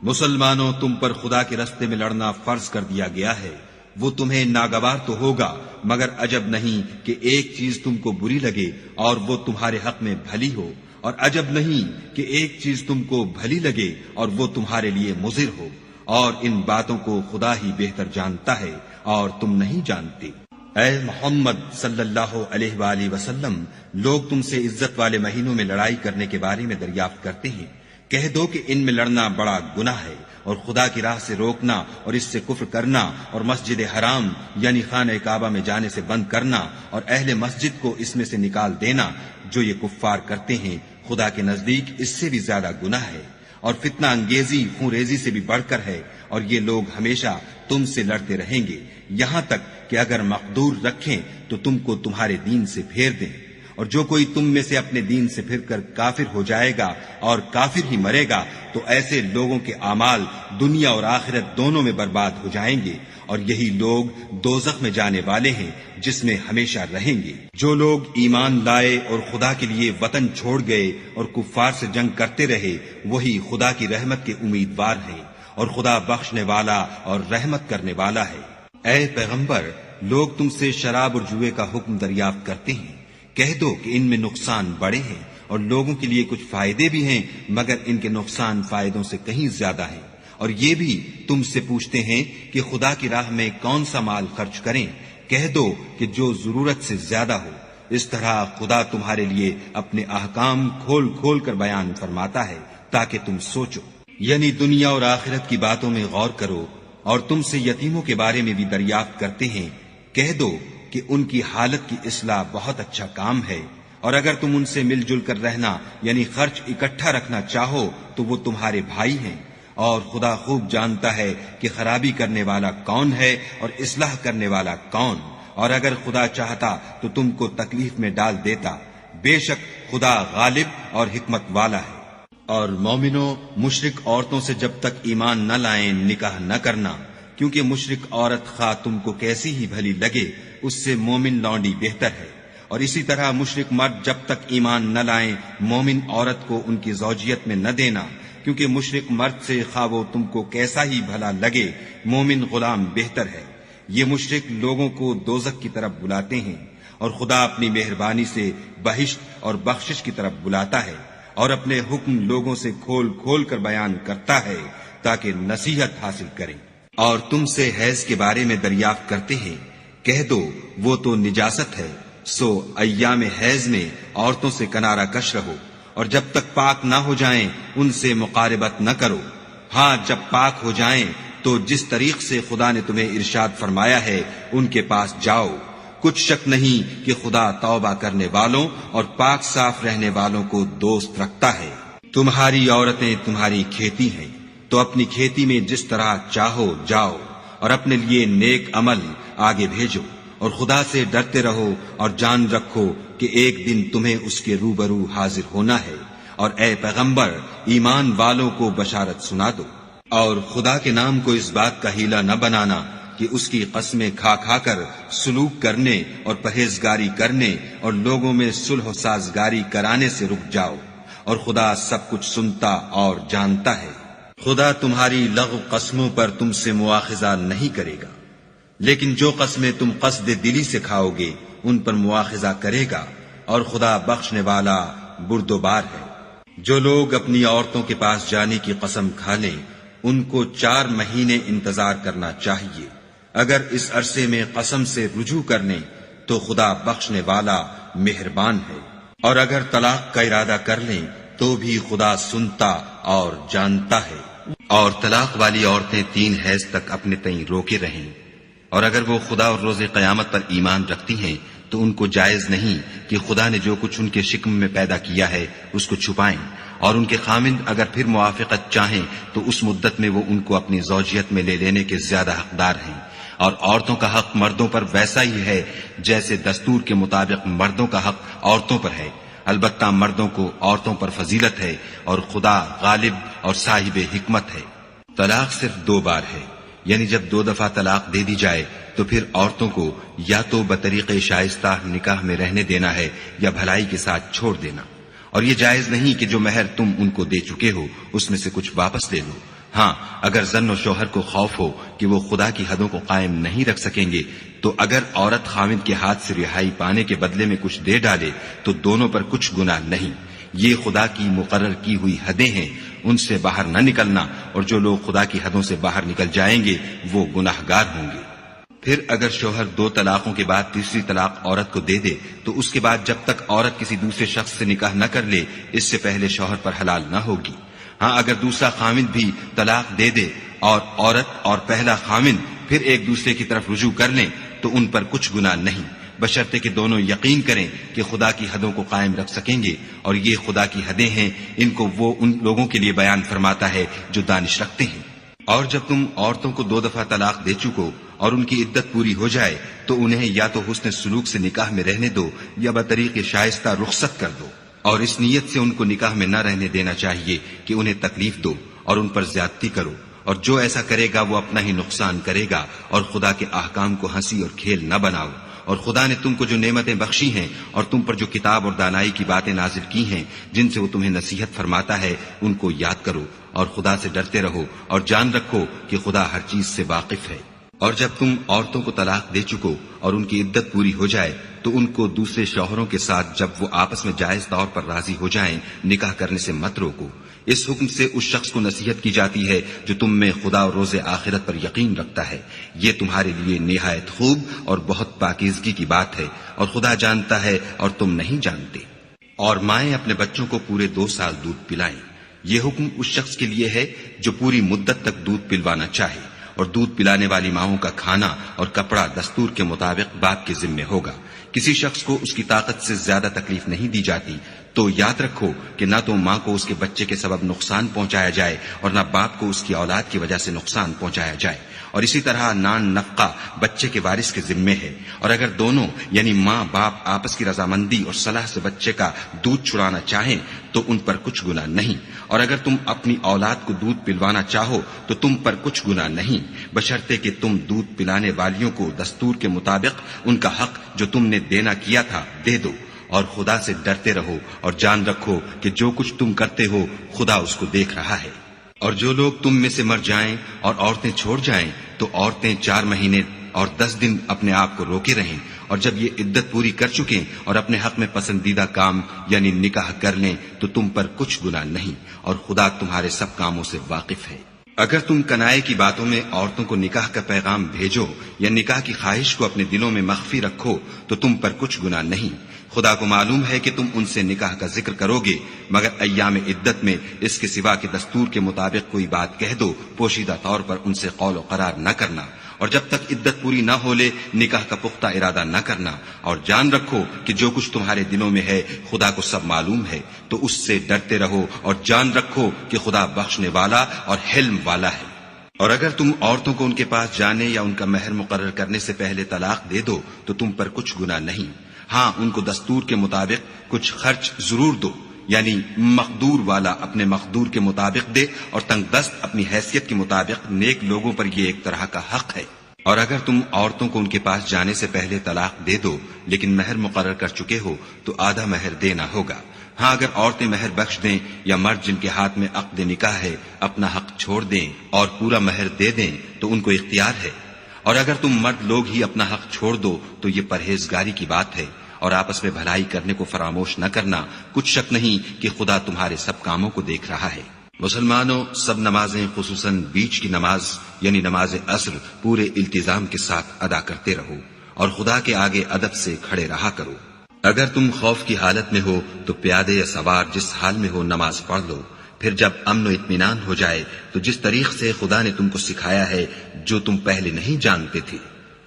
مسلمانوں، تم پر خدا کے رستے میں لڑنا فرض کر دیا گیا ہے، وہ تمہیں ناگوار تو ہوگا، مگر عجب نہیں کہ ایک چیز تم کو بری لگے اور وہ تمہارے حق میں بھلی ہو، اور عجب نہیں کہ ایک چیز تم کو بھلی لگے اور وہ تمہارے لیے مضر ہو، اور ان باتوں کو خدا ہی بہتر جانتا ہے اور تم نہیں جانتے۔ اے محمد صلی اللہ علیہ وآلہ وسلم، لوگ تم سے عزت والے مہینوں میں لڑائی کرنے کے بارے میں دریافت کرتے ہیں، کہہ دو کہ ان میں لڑنا بڑا گناہ ہے، اور خدا کی راہ سے روکنا اور اس سے کفر کرنا اور مسجد حرام یعنی خانہ کعبہ میں جانے سے بند کرنا اور اہل مسجد کو اس میں سے نکال دینا، جو یہ کفار کرتے ہیں خدا کے نزدیک اس سے بھی زیادہ گناہ ہے، اور فتنہ انگیزی خون ریزی سے بھی بڑھ کر ہے، اور یہ لوگ ہمیشہ تم سے لڑتے رہیں گے یہاں تک کہ اگر مقدور رکھیں تو تم کو تمہارے دین سے پھیر دیں، اور جو کوئی تم میں سے اپنے دین سے پھر کر کافر ہو جائے گا اور کافر ہی مرے گا تو ایسے لوگوں کے اعمال دنیا اور آخرت دونوں میں برباد ہو جائیں گے، اور یہی لوگ دوزخ میں جانے والے ہیں جس میں ہمیشہ رہیں گے۔ جو لوگ ایمان لائے اور خدا کے لیے وطن چھوڑ گئے اور کفار سے جنگ کرتے رہے وہی خدا کی رحمت کے امیدوار ہیں، اور خدا بخشنے والا اور رحمت کرنے والا ہے۔ اے پیغمبر، لوگ تم سے شراب اور جوئے کا حکم دریافت کرتے ہیں، کہہ دو کہ ان میں نقصان بڑے ہیں اور لوگوں کے لیے کچھ فائدے بھی ہیں، مگر ان کے نقصان فائدوں سے کہیں زیادہ ہیں۔ اور یہ بھی تم سے پوچھتے ہیں کہ خدا کی راہ میں کون سا مال خرچ کریں، کہہ دو کہ جو ضرورت سے زیادہ ہو۔ اس طرح خدا تمہارے لیے اپنے احکام کھول کھول کر بیان فرماتا ہے تاکہ تم سوچو۔ یعنی دنیا اور آخرت کی باتوں میں غور کرو، اور تم سے یتیموں کے بارے میں بھی دریافت کرتے ہیں، کہہ دو کہ ان کی حالت کی اصلاح بہت اچھا کام ہے، اور اگر تم ان سے مل جل کر رہنا یعنی خرچ اکٹھا رکھنا چاہو تو وہ تمہارے بھائی ہیں، اور خدا خوب جانتا ہے کہ خرابی کرنے والا کون ہے اور اصلاح کرنے والا کون، اور اگر خدا چاہتا تو تم کو تکلیف میں ڈال دیتا، بے شک خدا غالب اور حکمت والا ہے۔ اور مومنوں، مشرک عورتوں سے جب تک ایمان نہ لائیں نکاح نہ کرنا، کیونکہ مشرک عورت خواہ تم کو کیسی ہی بھلی لگے اس سے مومن لونڈی بہتر ہے، اور اسی طرح مشرک مرد جب تک ایمان نہ لائیں مومن عورت کو ان کی زوجیت میں نہ دینا، کیونکہ مشرک مرد سے خواہ وہ تم کو کیسا ہی بھلا لگے مومن غلام بہتر ہے۔ یہ مشرک لوگوں کو دوزخ کی طرف بلاتے ہیں، اور خدا اپنی مہربانی سے بہشت اور بخشش کی طرف بلاتا ہے، اور اپنے حکم لوگوں سے کھول کھول کر بیان کرتا ہے تاکہ نصیحت حاصل کریں۔ اور تم سے حیض کے بارے میں دریافت کرتے ہیں، کہہ دو وہ تو نجاست ہے، سو ایام حیض میں عورتوں سے کنارہ کش رہو، اور جب تک پاک نہ ہو جائیں ان سے مقاربت نہ کرو، ہاں جب پاک ہو جائیں تو جس طریق سے خدا نے تمہیں ارشاد فرمایا ہے ان کے پاس جاؤ، کچھ شک نہیں کہ خدا توبہ کرنے والوں اور پاک صاف رہنے والوں کو دوست رکھتا ہے۔ تمہاری عورتیں تمہاری کھیتی ہیں، تو اپنی کھیتی میں جس طرح چاہو جاؤ، اور اپنے لیے نیک عمل آگے بھیجو، اور خدا سے ڈرتے رہو، اور جان رکھو کہ ایک دن تمہیں اس کے روبرو حاضر ہونا ہے، اور اے پیغمبر ایمان والوں کو بشارت سنا دو، اور خدا کے نام کو اس بات کا ہیلہ نہ بنانا کہ اس کی قسمیں کھا کھا کر سلوک کرنے اور پرہیزگاری کرنے اور لوگوں میں صلح و سازگاری کرانے سے رک جاؤ، اور خدا سب کچھ سنتا اور جانتا ہے۔ خدا تمہاری لغو قسموں پر تم سے مواخذہ نہیں کرے گا، لیکن جو قسمیں تم قصد دلی سے کھاؤ گے ان پر مواخذہ کرے گا، اور خدا بخشنے والا بردبار ہے۔ جو لوگ اپنی عورتوں کے پاس جانے کی قسم کھا لیں ان کو 4 مہینے انتظار کرنا چاہیے، اگر اس عرصے میں قسم سے رجوع کرنے تو خدا بخشنے والا مہربان ہے، اور اگر طلاق کا ارادہ کر لیں تو بھی خدا سنتا اور جانتا ہے۔ اور طلاق والی عورتیں 3 حیض تک اپنے تئیں روکے رہیں، اور اگر وہ خدا اور روز قیامت پر ایمان رکھتی ہیں تو ان کو جائز نہیں کہ خدا نے جو کچھ ان کے شکم میں پیدا کیا ہے اس کو چھپائیں، اور ان کے خامند اگر پھر موافقت چاہیں تو اس مدت میں وہ ان کو اپنی زوجیت میں لے لینے کے زیادہ حقدار ہیں، اور عورتوں کا حق مردوں پر ویسا ہی ہے جیسے دستور کے مطابق مردوں کا حق عورتوں پر ہے، البتہ مردوں کو عورتوں پر فضیلت ہے، اور خدا غالب اور صاحب حکمت ہے۔ طلاق صرف 2 بار ہے، یعنی جب 2 دفعہ طلاق دے دی جائے تو پھر عورتوں کو یا تو بطریق شائستہ نکاح میں رہنے دینا ہے یا بھلائی کے ساتھ چھوڑ دینا، اور یہ جائز نہیں کہ جو مہر تم ان کو دے چکے ہو اس میں سے کچھ واپس لے لو۔ ہاں اگر زن و شوہر کو خوف ہو کہ وہ خدا کی حدوں کو قائم نہیں رکھ سکیں گے تو اگر عورت خاوند کے ہاتھ سے رہائی پانے کے بدلے میں کچھ دے ڈالے تو دونوں پر کچھ گناہ نہیں، یہ خدا کی مقرر کی ہوئی حدیں ہیں، ان سے باہر نہ نکلنا، اور جو لوگ خدا کی حدوں سے باہر نکل جائیں گے وہ گناہگار ہوں گے۔ پھر اگر شوہر 2 طلاقوں کے بعد تیسری طلاق عورت کو دے دے تو اس کے بعد جب تک عورت کسی دوسرے شخص سے نکاح نہ کر لے اس سے پہلے شوہر پر حلال نہ ہوگی۔ ہاں اگر دوسرا خامند بھی طلاق دے دے اور عورت اور پہلا خامند پھر ایک دوسرے کی طرف رجوع کر لیں تو ان پر کچھ گناہ نہیں، بشرطے کہ دونوں یقین کریں کہ خدا کی حدوں کو قائم رکھ سکیں گے، اور یہ خدا کی حدیں ہیں، ان کو وہ ان لوگوں کے لیے بیان فرماتا ہے جو دانش رکھتے ہیں۔ اور جب تم عورتوں کو 2 دفعہ طلاق دے چکو اور ان کی عدت پوری ہو جائے تو انہیں یا تو حسن سلوک سے نکاح میں رہنے دو یا بطریق شائستہ رخصت کر دو، اور اس نیت سے ان کو نکاح میں نہ رہنے دینا چاہیے کہ انہیں تکلیف دو اور ان پر زیادتی کرو، اور جو ایسا کرے گا وہ اپنا ہی نقصان کرے گا، اور خدا کے احکام کو ہنسی اور کھیل نہ بناؤ۔ اور خدا نے تم کو جو نعمتیں بخشی ہیں اور تم پر جو کتاب اور دانائی کی باتیں نازل کی ہیں جن سے وہ تمہیں نصیحت فرماتا ہے ان کو یاد کرو، اور خدا سے ڈرتے رہو، اور جان رکھو کہ خدا ہر چیز سے واقف ہے۔ اور جب تم عورتوں کو طلاق دے چکو اور ان کی عدت پوری ہو جائے تو ان کو دوسرے شوہروں کے ساتھ جب وہ آپس میں جائز طور پر راضی ہو جائیں نکاح کرنے سے مت روکو۔ اس حکم سے اس شخص کو نصیحت کی جاتی ہے جو تم میں خدا اور روز آخرت پر یقین رکھتا ہے، یہ تمہارے لیے نہایت خوب اور بہت پاکیزگی کی بات ہے، اور خدا جانتا ہے اور تم نہیں جانتے۔ اور مائیں اپنے بچوں کو پورے 2 سال دودھ پلائیں، یہ حکم اس شخص کے لیے ہے جو پوری مدت تک دودھ پلوانا چاہے، اور دودھ پلانے والی ماؤں کا کھانا اور کپڑا دستور کے مطابق باپ کے ذمے ہوگا۔ کسی شخص کو اس کی طاقت سے زیادہ تکلیف نہیں دی جاتی، تو یاد رکھو کہ نہ تو ماں کو اس کے بچے کے سبب نقصان پہنچایا جائے اور نہ باپ کو اس کی اولاد کی وجہ سے نقصان پہنچایا جائے، اور اسی طرح نان نفقہ بچے کے وارث کے ذمے ہے، اور اگر دونوں یعنی ماں باپ آپس کی رضامندی اور صلاح سے بچے کا دودھ چھڑانا چاہیں تو ان پر کچھ گناہ نہیں، اور اگر تم اپنی اولاد کو دودھ پلوانا چاہو تو تم پر کچھ گناہ نہیں، بشرطے کہ تم دودھ پلانے والیوں کو دستور کے مطابق ان کا حق جو تم نے دینا کیا تھا دے دو، اور خدا سے ڈرتے رہو اور جان رکھو کہ جو کچھ تم کرتے ہو خدا اس کو دیکھ رہا ہے۔ اور جو لوگ تم میں سے مر جائیں اور عورتیں چھوڑ جائیں تو عورتیں 4 مہینے اور 10 دن اپنے آپ کو روکے رہیں، اور جب یہ عدت پوری کر چکیں اور اپنے حق میں پسندیدہ کام یعنی نکاح کر لیں تو تم پر کچھ گناہ نہیں، اور خدا تمہارے سب کاموں سے واقف ہے۔ اگر تم کنائے کی باتوں میں عورتوں کو نکاح کا پیغام بھیجو یا نکاح کی خواہش کو اپنے دلوں میں مخفی رکھو تو تم پر کچھ گناہ نہیں، خدا کو معلوم ہے کہ تم ان سے نکاح کا ذکر کرو گے، مگر ایام عدت میں اس کے سوا کہ دستور کے مطابق کوئی بات کہہ دو، پوشیدہ طور پر ان سے قول و قرار نہ کرنا، اور جب تک عدت پوری نہ ہو لے نکاح کا پختہ ارادہ نہ کرنا، اور جان رکھو کہ جو کچھ تمہارے دلوں میں ہے خدا کو سب معلوم ہے، تو اس سے ڈرتے رہو اور جان رکھو کہ خدا بخشنے والا اور حلم والا ہے۔ اور اگر تم عورتوں کو ان کے پاس جانے یا ان کا مہر مقرر کرنے سے پہلے طلاق دے دو تو تم پر کچھ گناہ نہیں، ہاں ان کو دستور کے مطابق کچھ خرچ ضرور دو، یعنی مقدور والا اپنے مقدور کے مطابق دے اور تنگ دست اپنی حیثیت کے مطابق، نیک لوگوں پر یہ ایک طرح کا حق ہے۔ اور اگر تم عورتوں کو ان کے پاس جانے سے پہلے طلاق دے دو لیکن مہر مقرر کر چکے ہو تو آدھا مہر دینا ہوگا، ہاں اگر عورتیں مہر بخش دیں یا مرد جن کے ہاتھ میں عقد نکاح ہے اپنا حق چھوڑ دیں اور پورا مہر دے دیں تو ان کو اختیار ہے، اور اگر تم مرد لوگ ہی اپنا حق چھوڑ دو تو یہ پرہیزگاری کی بات ہے، اور آپس میں بھلائی کرنے کو فراموش نہ کرنا، کچھ شک نہیں کہ خدا تمہارے سب کاموں کو دیکھ رہا ہے۔ مسلمانوں، سب نمازیں خصوصاً بیچ کی نماز یعنی نماز عصر پورے التزام کے ساتھ ادا کرتے رہو اور خدا کے آگے ادب سے کھڑے رہا کرو۔ اگر تم خوف کی حالت میں ہو تو پیادے یا سوار جس حال میں ہو نماز پڑھ لو، پھر جب امن و اطمینان ہو جائے تو جس طریق سے خدا نے تم کو سکھایا ہے جو تم پہلے نہیں جانتے تھے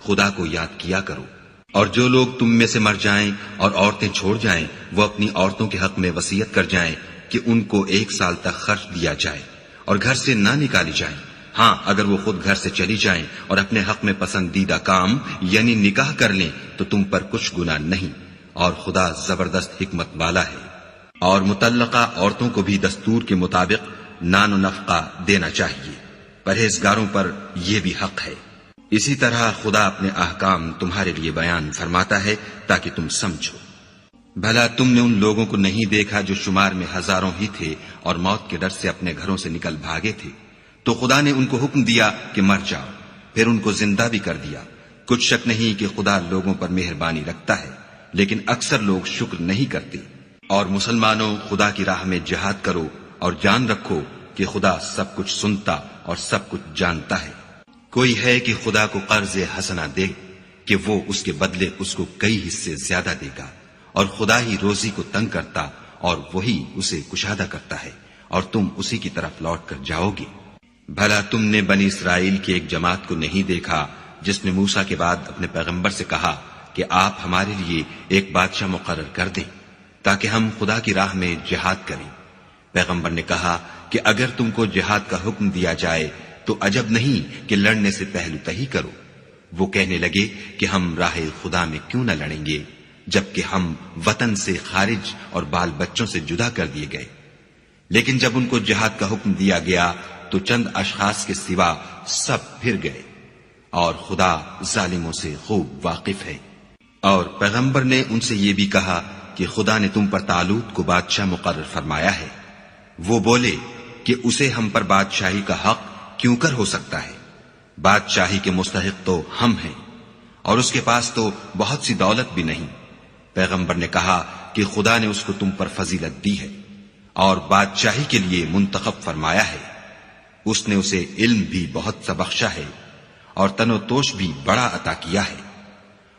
خدا کو یاد کیا کرو۔ اور جو لوگ تم میں سے مر جائیں اور عورتیں چھوڑ جائیں وہ اپنی عورتوں کے حق میں وصیت کر جائیں کہ ان کو 1 سال تک خرچ دیا جائے اور گھر سے نہ نکالی جائیں، ہاں اگر وہ خود گھر سے چلی جائیں اور اپنے حق میں پسندیدہ کام یعنی نکاح کر لیں تو تم پر کچھ گناہ نہیں، اور خدا زبردست حکمت والا ہے۔ اور مطلقہ عورتوں کو بھی دستور کے مطابق نان و نفقہ دینا چاہیے، پرہیزگاروں پر یہ بھی حق ہے۔ اسی طرح خدا اپنے احکام تمہارے لیے بیان فرماتا ہے تاکہ تم سمجھو۔ بھلا تم نے ان لوگوں کو نہیں دیکھا جو شمار میں ہزاروں ہی تھے اور موت کے ڈر سے اپنے گھروں سے نکل بھاگے تھے، تو خدا نے ان کو حکم دیا کہ مر جاؤ، پھر ان کو زندہ بھی کر دیا۔ کچھ شک نہیں کہ خدا لوگوں پر مہربانی رکھتا ہے، لیکن اکثر لوگ شکر نہیں کرتے۔ اور مسلمانوں، خدا کی راہ میں جہاد کرو اور جان رکھو کہ خدا سب کچھ سنتا اور سب کچھ جانتا ہے۔ کوئی ہے کہ خدا کو قرض حسنہ دے کہ وہ اس کے بدلے اس کو کئی حصے زیادہ دے گا، اور خدا ہی روزی کو تنگ کرتا اور وہی اسے کشادہ کرتا ہے، اور تم اسی کی طرف لوٹ کر جاؤ گے۔ بھلا تم نے بنی اسرائیل کی ایک جماعت کو نہیں دیکھا جس نے موسیٰ کے بعد اپنے پیغمبر سے کہا کہ آپ ہمارے لیے ایک بادشاہ مقرر کر دیں تاکہ ہم خدا کی راہ میں جہاد کریں؟ پیغمبر نے کہا کہ اگر تم کو جہاد کا حکم دیا جائے تو عجب نہیں کہ لڑنے سے پہلو تہی کرو۔ وہ کہنے لگے کہ ہم راہ خدا میں کیوں نہ لڑیں گے جبکہ ہم وطن سے خارج اور بال بچوں سے جدا کر دیے گئے۔ لیکن جب ان کو جہاد کا حکم دیا گیا تو چند اشخاص کے سوا سب پھر گئے، اور خدا ظالموں سے خوب واقف ہے۔ اور پیغمبر نے ان سے یہ بھی کہا کہ خدا نے تم پر طالوت کو بادشاہ مقرر فرمایا ہے۔ وہ بولے کہ اسے ہم پر بادشاہی کا حق کیوں کر ہو سکتا ہے؟ بادشاہی کے مستحق تو ہم ہیں، اور اس کے پاس تو بہت سی دولت بھی نہیں۔ پیغمبر نے کہا کہ خدا نے اس کو تم پر فضیلت دی ہے اور بادشاہی کے لیے منتخب فرمایا ہے۔ اس نے اسے علم بھی بہت سا بخشا ہے اور تن و توش بھی بڑا عطا کیا ہے،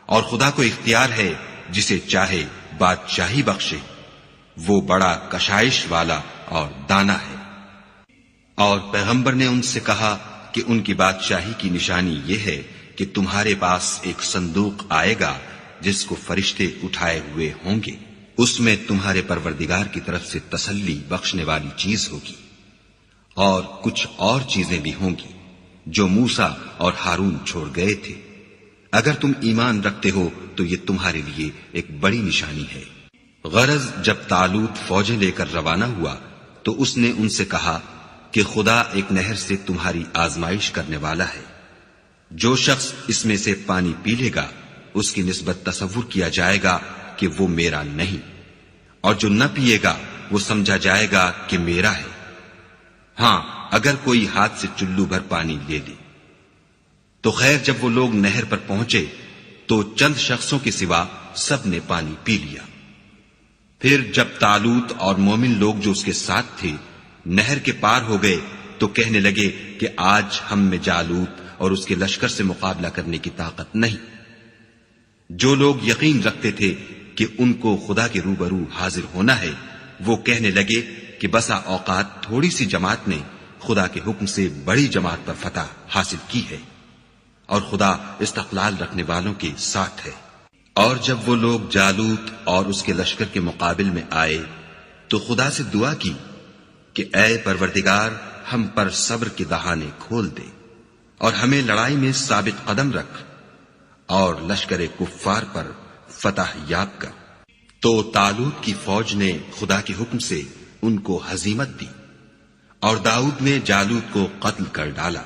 اور خدا کو اختیار ہے جسے چاہے بادشاہی بخشے، وہ بڑا کشائش والا اور دانا ہے۔ اور پیغمبر نے ان سے کہا کہ ان کی بادشاہی کی نشانی یہ ہے کہ تمہارے پاس ایک صندوق آئے گا جس کو فرشتے اٹھائے ہوئے ہوں گے، اس میں تمہارے پروردگار کی طرف سے تسلی بخشنے والی چیز ہوگی، اور کچھ اور چیزیں بھی ہوں گی جو موسیٰ اور ہارون چھوڑ گئے تھے۔ اگر تم ایمان رکھتے ہو تو یہ تمہارے لیے ایک بڑی نشانی ہے۔ غرض جب طالوت فوجیں لے کر روانہ ہوا تو اس نے ان سے کہا کہ خدا ایک نہر سے تمہاری آزمائش کرنے والا ہے، جو شخص اس میں سے پانی پی لے گا اس کی نسبت تصور کیا جائے گا کہ وہ میرا نہیں، اور جو نہ پیے گا وہ سمجھا جائے گا کہ میرا ہے۔ ہاں اگر کوئی ہاتھ سے چلو بھر پانی لے لے تو خیر جب وہ لوگ نہر پر پہنچے تو چند شخصوں کے سوا سب نے پانی پی لیا۔ پھر جب طالوت اور مومن لوگ جو اس کے ساتھ تھے نہر کے پار ہو گئے تو کہنے لگے کہ آج ہم میں جالوت اور اس کے لشکر سے مقابلہ کرنے کی طاقت نہیں۔ جو لوگ یقین رکھتے تھے کہ ان کو خدا کے روبرو حاضر ہونا ہے وہ کہنے لگے کہ بسا اوقات تھوڑی سی جماعت نے خدا کے حکم سے بڑی جماعت پر فتح حاصل کی ہے، اور خدا استقلال رکھنے والوں کے ساتھ ہے۔ اور جب وہ لوگ جالوت اور اس کے لشکر کے مقابل میں آئے تو خدا سے دعا کی کہ اے پروردگار ہم پر صبر کے دہانے کھول دے اور ہمیں لڑائی میں ثابت قدم رکھ اور لشکر کفار پر فتح یاب کر۔ تو طالوت کی فوج نے خدا کے حکم سے ان کو ہزیمت دی، اور داؤد نے جالوت کو قتل کر ڈالا،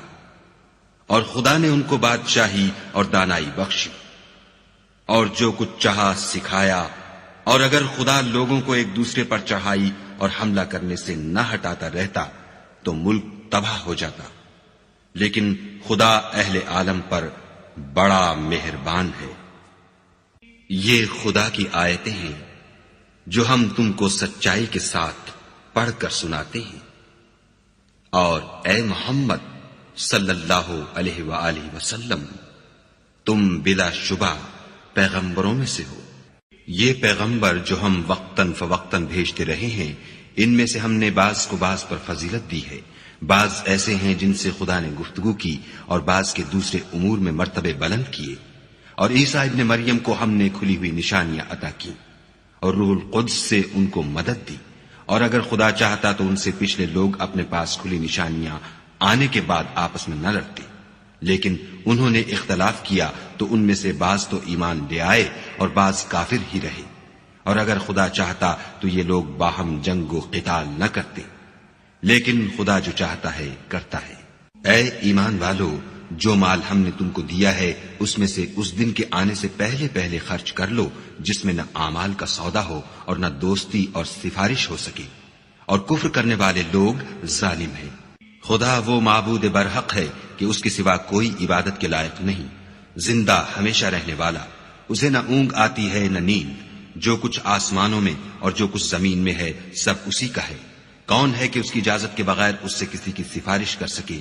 اور خدا نے ان کو بادشاہی اور دانائی بخشی، اور جو کچھ چاہا سکھایا، اور اگر خدا لوگوں کو ایک دوسرے پر چڑھائی اور حملہ کرنے سے نہ ہٹاتا رہتا تو ملک تباہ ہو جاتا، لیکن خدا اہل عالم پر بڑا مہربان ہے۔ یہ خدا کی آیتیں ہیں جو ہم تم کو سچائی کے ساتھ پڑھ کر سناتے ہیں، اور اے محمد صلی اللہ علیہ وآلہ وسلم تم بلا شبہ پیغمبروں میں سے ہو۔ یہ پیغمبر جو ہم وقتاً فوقتاً بھیجتے رہے ہیں ان میں سے ہم نے بعض کو بعض پر فضیلت دی ہے، بعض ایسے ہیں جن سے خدا نے گفتگو کی اور بعض کے دوسرے امور میں مرتبے بلند کیے، اور عیسیٰ ابن مریم کو ہم نے کھلی ہوئی نشانیاں عطا کی اور روح القدس سے ان کو مدد دی، اور اگر خدا چاہتا تو ان سے پچھلے لوگ اپنے پاس کھلی نشانیاں آنے کے بعد آپس میں نہ لڑتے، لیکن انہوں نے اختلاف کیا تو ان میں سے بعض تو ایمان لے آئے اور بعض کافر ہی رہے، اور اگر خدا چاہتا تو یہ لوگ باہم جنگ و قتال نہ کرتے، لیکن خدا جو چاہتا ہے کرتا ہے۔ اے ایمان والو، جو مال ہم نے تم کو دیا ہے اس میں سے اس دن کے آنے سے پہلے پہلے خرچ کر لو جس میں نہ اعمال کا سودا ہو اور نہ دوستی اور سفارش ہو سکے، اور کفر کرنے والے لوگ ظالم ہیں۔ خدا وہ معبود برحق ہے کہ اس کے سوا کوئی عبادت کے لائق نہیں، زندہ ہمیشہ رہنے والا، اسے نہ اونگ آتی ہے نہ نیند، جو کچھ آسمانوں میں اور جو کچھ زمین میں ہے سب اسی کا ہے۔ کون ہے کہ اس کی اجازت کے بغیر اس سے کسی کی سفارش کر سکے؟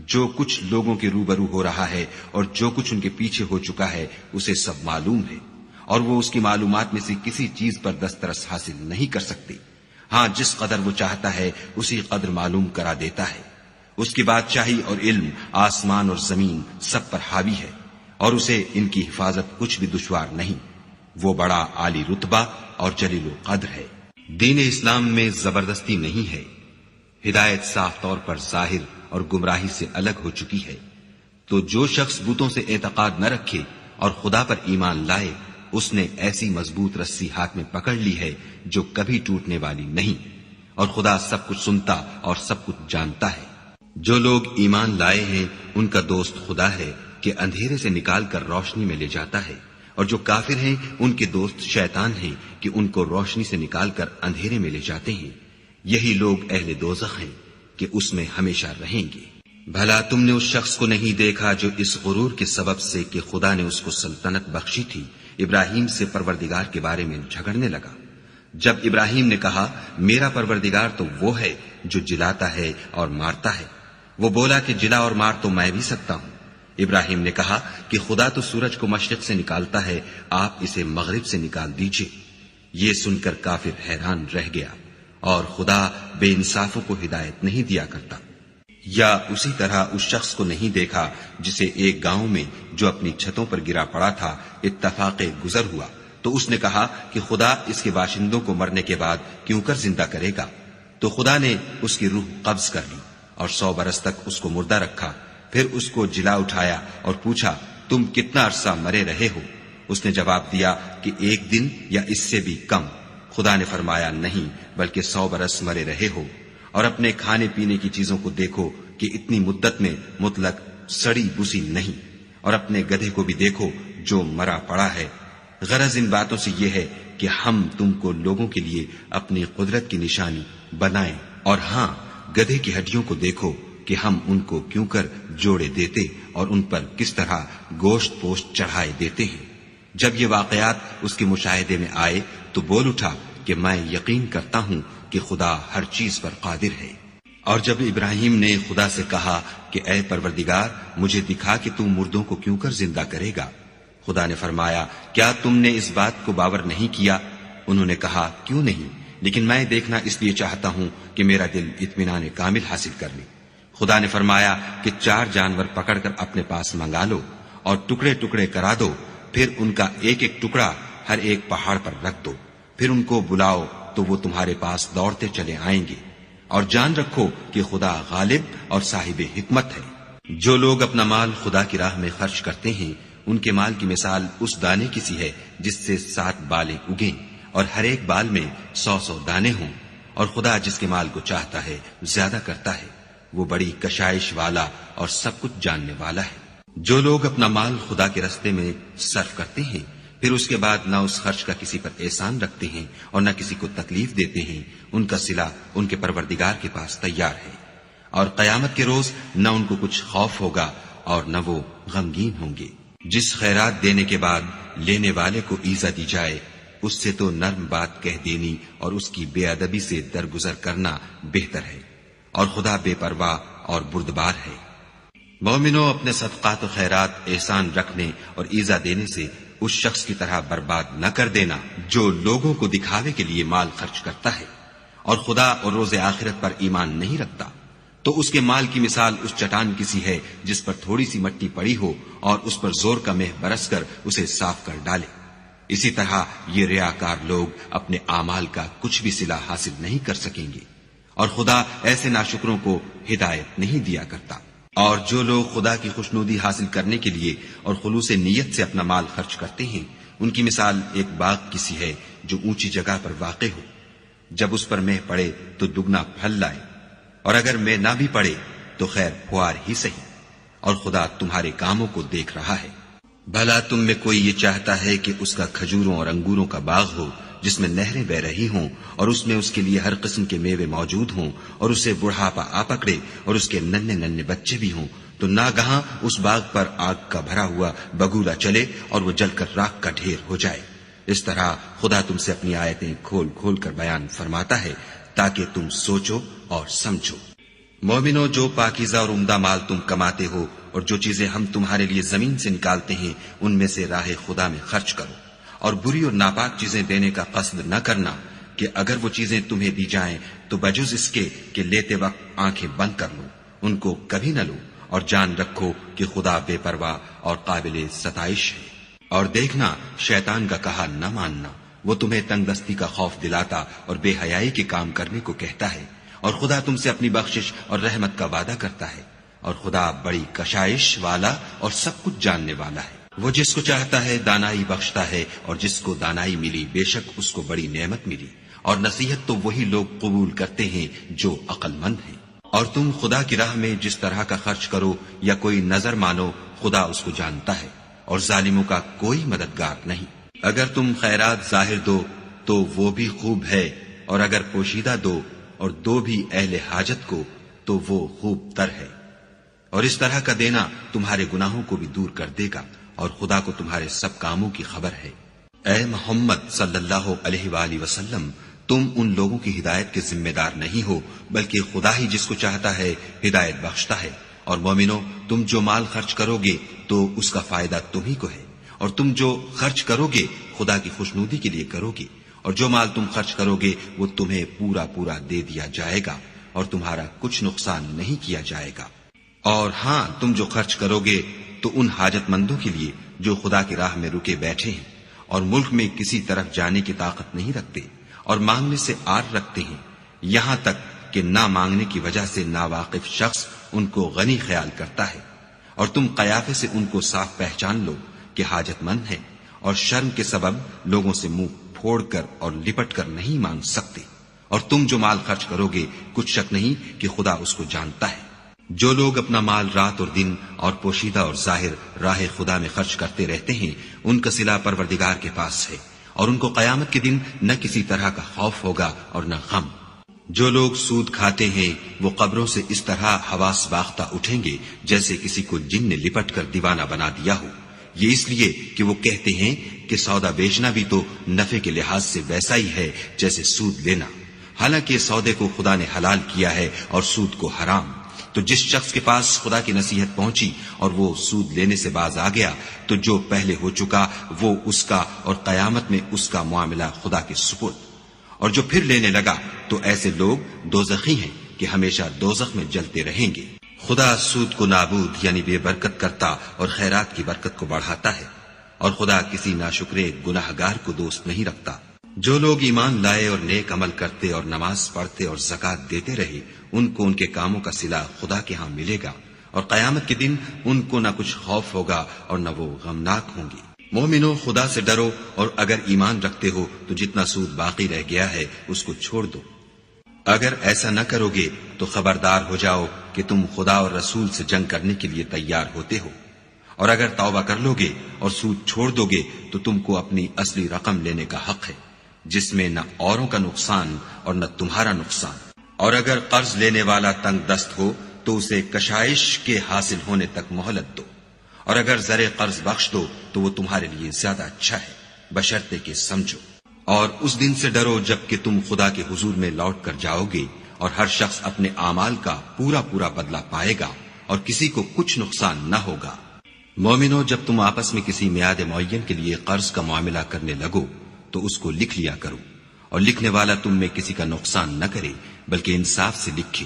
جو کچھ لوگوں کے روبرو ہو رہا ہے اور جو کچھ ان کے پیچھے ہو چکا ہے اسے سب معلوم ہے، اور وہ اس کی معلومات میں سے کسی چیز پر دسترس حاصل نہیں کر سکتے۔ ہاں جس قدر وہ چاہتا ہے اسی قدر معلوم کرا دیتا ہے۔ اس کی بادشاہی اور علم آسمان اور زمین سب پر حاوی ہے، اور اسے ان کی حفاظت کچھ بھی دشوار نہیں۔ وہ بڑا عالی رتبہ اور جلیل القدر ہے۔ دین اسلام میں زبردستی نہیں ہے، ہدایت صاف طور پر ظاہر اور گمراہی سے الگ ہو چکی ہے۔ تو جو شخص بتوں سے اعتقاد نہ رکھے اور خدا پر ایمان لائے اس نے ایسی مضبوط رسی ہاتھ میں پکڑ لی ہے جو کبھی ٹوٹنے والی نہیں، اور خدا سب کچھ سنتا اور سب کچھ جانتا ہے۔ جو لوگ ایمان لائے ہیں ان کا دوست خدا ہے کہ اندھیرے سے نکال کر روشنی میں لے جاتا ہے، اور جو کافر ہیں ان کے دوست شیطان ہیں کہ ان کو روشنی سے نکال کر اندھیرے میں لے جاتے ہیں۔ یہی لوگ اہل دوزخ ہیں کہ اس میں ہمیشہ رہیں گے۔ بھلا تم نے اس شخص کو نہیں دیکھا جو اس غرور کے سبب سے کہ خدا نے اس کو سلطنت بخشی تھی ابراہیم سے پروردگار کے بارے میں جھگڑنے لگا؟ جب ابراہیم نے کہا میرا پروردگار تو وہ ہے جو جلاتا ہے اور مارتا ہے، وہ بولا کہ جلا اور مار تو میں بھی سکتا ہوں۔ ابراہیم نے کہا کہ خدا تو سورج کو مشرق سے نکالتا ہے، آپ اسے مغرب سے نکال دیجئے۔ یہ سن کر کافر حیران رہ گیا، اور خدا بے انصافوں کو ہدایت نہیں دیا کرتا۔ یا اسی طرح اس شخص کو نہیں دیکھا جسے ایک گاؤں میں جو اپنی چھتوں پر گرا پڑا تھا اتفاق گزر ہوا تو اس نے کہا کہ خدا اس کے باشندوں کو مرنے کے بعد کیوں کر زندہ کرے گا؟ تو خدا نے اس کی روح قبض کر لی اور 100 برس تک اس کو مردہ رکھا. پھر اس کو جلا اٹھایا اور پوچھا تم کتنا عرصہ مرے رہے ہو؟ اس نے جواب دیا کہ 1 دن یا اس سے بھی کم. خدا نے فرمایا نہیں بلکہ 100 برس مرے رہے ہو. اور اپنے کھانے پینے کی چیزوں کو دیکھو کہ اتنی مدت میں مطلق سڑی بسی نہیں. اور اپنے گدھے کو بھی دیکھو جو مرا پڑا ہے. غرض ان باتوں سے یہ ہے کہ ہم تم کو لوگوں کے لیے اپنی قدرت کی نشانی بنائیں. اور ہاں گدھے کی ہڈیوں کو دیکھو کہ ہم ان کو کیوں کر جوڑے دیتے اور ان پر کس طرح گوشت پوشت چڑھائے دیتے ہیں. جب یہ واقعات اس کے مشاہدے میں آئے تو بول اٹھا کہ میں یقین کرتا ہوں کہ خدا ہر چیز پر قادر ہے. اور جب ابراہیم نے خدا سے کہا کہ اے پروردگار مجھے دکھا کہ تم مردوں کو کیوں کر زندہ کرے گا، خدا نے فرمایا کیا تم نے اس بات کو باور نہیں کیا؟ انہوں نے کہا کیوں نہیں، لیکن میں دیکھنا اس لیے چاہتا ہوں کہ میرا دل اطمینان کامل حاصل کر لے. خدا نے فرمایا کہ 4 جانور پکڑ کر اپنے پاس منگا لو اور ٹکڑے ٹکڑے کرا دو. پھر ان کا ایک ایک ٹکڑا ہر ایک پہاڑ پر رکھ دو. پھر ان کو بلاؤ تو وہ تمہارے پاس دوڑتے چلے آئیں گے. اور جان رکھو کہ خدا غالب اور صاحب حکمت ہے. جو لوگ اپنا مال خدا کی راہ میں خرچ کرتے ہیں ان کے مال کی مثال اس دانے کی سی ہے جس سے 7 بالیں اگیں اور ہر ایک بال میں 100 دانے ہوں. اور خدا جس کے مال کو چاہتا ہے زیادہ کرتا ہے. وہ بڑی کشائش والا اور سب کچھ جاننے والا ہے. جو لوگ اپنا مال خدا کے راستے میں صرف کرتے ہیں پھر اس کے بعد نہ اس خرچ کا کسی پر احسان رکھتے ہیں اور نہ کسی کو تکلیف دیتے ہیں، ان کا صلہ ان کے پروردگار کے پاس تیار ہے. اور قیامت کے روز نہ ان کو کچھ خوف ہوگا اور نہ وہ غمگین ہوں گے. جس خیرات دینے کے بعد لینے والے کو ایزا دی جائے اس سے تو نرم بات کہہ دینی اور اس کی بے ادبی سے درگزر کرنا بہتر ہے. اور خدا بے پرواہ اور بردبار ہے. مومنوں اپنے صدقات و خیرات احسان رکھنے اور ایزا دینے سے اس شخص کی طرح برباد نہ کر دینا جو لوگوں کو دکھاوے کے لیے مال خرچ کرتا ہے اور خدا اور روز آخرت پر ایمان نہیں رکھتا. تو اس کے مال کی مثال اس چٹان کی سی ہے جس پر تھوڑی سی مٹی پڑی ہو اور اس پر زور کا مہ برس کر اسے صاف کر ڈالے. اسی طرح یہ ریاکار لوگ اپنے اعمال کا کچھ بھی صلہ حاصل نہیں کر سکیں گے اور خدا ایسے ناشکروں کو ہدایت نہیں دیا کرتا. اور جو لوگ خدا کی خوشنودی حاصل کرنے کے لیے اور خلوص نیت سے اپنا مال خرچ کرتے ہیں ان کی مثال ایک باغ کی سی ہے جو اونچی جگہ پر واقع ہو. جب اس پر مہ پڑے تو دگنا پھل لائے اور اگر مہ نہ بھی پڑے تو خیر پھوار ہی سہی. اور خدا تمہارے کاموں کو دیکھ رہا ہے. بھلا تم میں کوئی یہ چاہتا ہے کہ اس کا کھجوروں اور انگوروں کا باغ ہو جس میں نہریں بہ رہی ہوں اور اس میں اس کے لیے ہر قسم کے میوے موجود ہوں اور اسے بڑھاپا آ پکڑے اور اس کے ننھے ننھے بچے بھی ہوں تو ناگہاں اس باغ پر آگ کا بھرا ہوا بگولا چلے اور وہ جل کر راکھ کا ڈھیر ہو جائے. اس طرح خدا تم سے اپنی آیتیں کھول کھول کر بیان فرماتا ہے تاکہ تم سوچو اور سمجھو. مومنو جو پاکیزہ اور عمدہ مال تم کماتے ہو اور جو چیزیں ہم تمہارے لیے زمین سے نکالتے ہیں ان میں سے راہ خدا میں خرچ کرو. اور بری اور ناپاک چیزیں دینے کا قصد نہ کرنا کہ اگر وہ چیزیں تمہیں دی جائیں تو بجز اس کے کہ لیتے وقت آنکھیں بند کر لو ان کو کبھی نہ لو. اور جان رکھو کہ خدا بے پرواہ اور قابل ستائش ہے. اور دیکھنا شیطان کا کہا نہ ماننا، وہ تمہیں تنگ دستی کا خوف دلاتا اور بے حیائی کے کام کرنے کو کہتا ہے. اور خدا تم سے اپنی بخشش اور رحمت کا وعدہ کرتا ہے. اور خدا بڑی کشائش والا اور سب کچھ جاننے والا ہے. وہ جس کو چاہتا ہے دانائی بخشتا ہے اور جس کو دانائی ملی بے شک اس کو بڑی نعمت ملی. اور نصیحت تو وہی لوگ قبول کرتے ہیں جو عقل مند ہیں. اور تم خدا کی راہ میں جس طرح کا خرچ کرو یا کوئی نظر مانو خدا اس کو جانتا ہے اور ظالموں کا کوئی مددگار نہیں. اگر تم خیرات ظاہر دو تو وہ بھی خوب ہے اور اگر پوشیدہ دو اور دو بھی اہل حاجت کو تو وہ خوب تر ہے. اور اس طرح کا دینا تمہارے گناہوں کو بھی دور کر دے گا اور خدا کو تمہارے سب کاموں کی خبر ہے. اے محمد صلی اللہ علیہ وآلہ وسلم تم ان لوگوں کی ہدایت کے ذمہ دار نہیں ہو بلکہ خدا ہی جس کو چاہتا ہے ہدایت بخشتا ہے. اور مومنو تم جو مال خرچ کرو گے تو اس کا فائدہ تم ہی کو ہے اور تم جو خرچ کرو گے خدا کی خوشنودی کے لیے کرو گے اور جو مال تم خرچ کرو گے وہ تمہیں پورا پورا دے دیا جائے گا اور تمہارا کچھ نقصان نہیں کیا جائے گا۔ اور ہاں، تم جو خرچ کرو گے تو ان حاجت مندوں کے لیے جو خدا کی راہ میں رکے بیٹھے ہیں اور ملک میں کسی طرف جانے کی طاقت نہیں رکھتے اور مانگنے سے آر رکھتے ہیں، یہاں تک کہ نہ مانگنے کی وجہ سے ناواقف شخص ان کو غنی خیال کرتا ہے، اور تم قیافے سے ان کو صاف پہچان لو کہ حاجت مند ہیں، اور شرم کے سبب لوگوں سے منہ پھوڑ کر اور لپٹ کر نہیں مانگ سکتے۔ اور تم جو مال خرچ کرو گے کچھ شک نہیں کہ خدا اس کو جانتا ہے۔ جو لوگ اپنا مال رات اور دن اور پوشیدہ اور ظاہر راہ خدا میں خرچ کرتے رہتے ہیں، ان کا صلہ پروردگار کے پاس ہے، اور ان کو قیامت کے دن نہ کسی طرح کا خوف ہوگا اور نہ غم۔ جو لوگ سود کھاتے ہیں وہ قبروں سے اس طرح حواس باختہ اٹھیں گے جیسے کسی کو جن نے لپٹ کر دیوانہ بنا دیا ہو، یہ اس لیے کہ وہ کہتے ہیں کہ سودا بیچنا بھی تو نفع کے لحاظ سے ویسا ہی ہے جیسے سود لینا، حالانکہ سودے کو خدا نے حلال کیا ہے اور سود کو حرام۔ تو جس شخص کے پاس خدا کی نصیحت پہنچی اور وہ سود لینے سے باز آ گیا تو جو پہلے ہو چکا وہ اس کا، اور قیامت میں اس کا معاملہ خدا کے سپرد۔ اور جو پھر لینے لگا تو ایسے لوگ دوزخی ہیں کہ ہمیشہ دوزخ میں جلتے رہیں گے۔ خدا سود کو نابود یعنی بے برکت کرتا اور خیرات کی برکت کو بڑھاتا ہے، اور خدا کسی ناشکرے گناہگار کو دوست نہیں رکھتا۔ جو لوگ ایمان لائے اور نیک عمل کرتے اور نماز پڑھتے اور زکوٰۃ دیتے رہے، ان کو ان کے کاموں کا صلہ خدا کے ہاں ملے گا، اور قیامت کے دن ان کو نہ کچھ خوف ہوگا اور نہ وہ غمناک ہوں گے۔ مومنو، خدا سے ڈرو، اور اگر ایمان رکھتے ہو تو جتنا سود باقی رہ گیا ہے اس کو چھوڑ دو۔ اگر ایسا نہ کرو گے تو خبردار ہو جاؤ کہ تم خدا اور رسول سے جنگ کرنے کے لیے تیار ہوتے ہو، اور اگر توبہ کر لو گے اور سود چھوڑ دو گے تو تم کو اپنی اصلی رقم لینے کا حق ہے، جس میں نہ اوروں کا نقصان اور نہ تمہارا نقصان۔ اور اگر قرض لینے والا تنگ دست ہو تو اسے کشائش کے حاصل ہونے تک مہلت دو، اور اگر زر قرض بخش دو تو وہ تمہارے لیے زیادہ اچھا ہے، بشرطے کہ سمجھو۔ اور اس دن سے ڈرو جب کہ تم خدا کے حضور میں لوٹ کر جاؤ گے، اور ہر شخص اپنے اعمال کا پورا پورا بدلہ پائے گا، اور کسی کو کچھ نقصان نہ ہوگا۔ مومنو، جب تم آپس میں کسی میعاد معین کے لیے قرض کا معاملہ کرنے لگو تو اس کو لکھ لیا کرو، اور لکھنے والا تم میں کسی کا نقصان نہ کرے بلکہ انصاف سے لکھے۔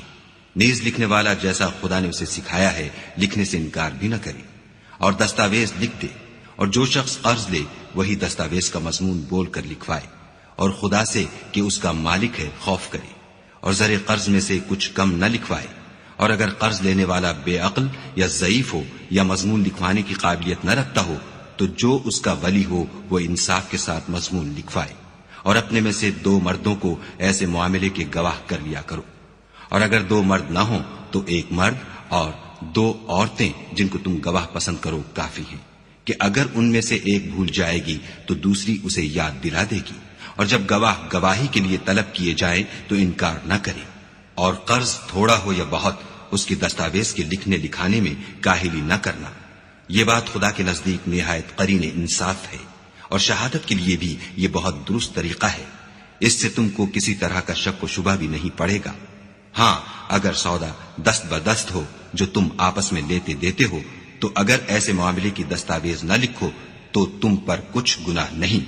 نیز لکھنے والا جیسا خدا نے اسے سکھایا ہے لکھنے سے انکار بھی نہ کرے، اور دستاویز لکھ دے، اور جو شخص قرض لے وہی دستاویز کا مضمون بول کر لکھوائے، اور خدا سے کہ اس کا مالک ہے خوف کرے، اور زر قرض میں سے کچھ کم نہ لکھوائے۔ اور اگر قرض لینے والا بے عقل یا ضعیف ہو یا مضمون لکھوانے کی قابلیت نہ رکھتا ہو تو جو اس کا ولی ہو وہ انصاف کے ساتھ مضمون لکھوائے، اور اپنے میں سے 2 مردوں کو ایسے معاملے کے گواہ کر لیا کرو، اور اگر 2 مرد نہ ہوں تو 1 مرد اور 2 عورتیں جن کو تم گواہ پسند کرو کافی ہیں، کہ اگر ان میں سے ایک بھول جائے گی تو دوسری اسے یاد دلا دے گی، اور جب گواہ گواہی کے لیے طلب کیے جائیں تو انکار نہ کرے۔ اور قرض تھوڑا ہو یا بہت اس کی دستاویز کے لکھنے لکھانے میں کاہلی نہ کرنا، یہ بات خدا کے نزدیک نہایت قرین انصاف ہے، اور شہادت کے لیے بھی یہ بہت درست طریقہ ہے، اس سے تم کو کسی طرح کا شک و شبہ بھی نہیں پڑے گا۔ ہاں، اگر سودا دست بدست ہو جو تم آپس میں لیتے دیتے ہو تو اگر ایسے معاملے کی دستاویز نہ لکھو تو تم پر کچھ گناہ نہیں،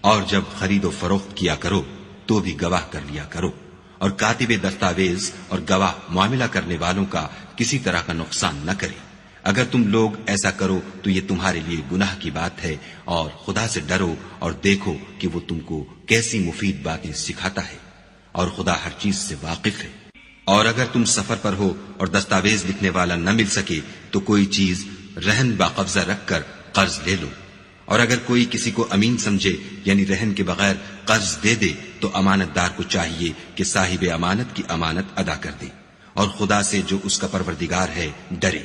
اور جب خرید و فروخت کیا کرو تو بھی گواہ کر لیا کرو، اور کاتب دستاویز اور گواہ معاملہ کرنے والوں کا کسی طرح کا نقصان نہ کرے۔ اگر تم لوگ ایسا کرو تو یہ تمہارے لیے گناہ کی بات ہے، اور خدا سے ڈرو اور دیکھو کہ وہ تم کو کیسی مفید باتیں سکھاتا ہے، اور خدا ہر چیز سے واقف ہے۔ اور اگر تم سفر پر ہو اور دستاویز لکھنے والا نہ مل سکے تو کوئی چیز رہن باقبضہ رکھ کر قرض لے لو، اور اگر کوئی کسی کو امین سمجھے یعنی رہن کے بغیر قرض دے دے تو امانت دار کو چاہیے کہ صاحب امانت کی امانت ادا کر دے، اور خدا سے جو اس کا پروردگار ہے ڈرے۔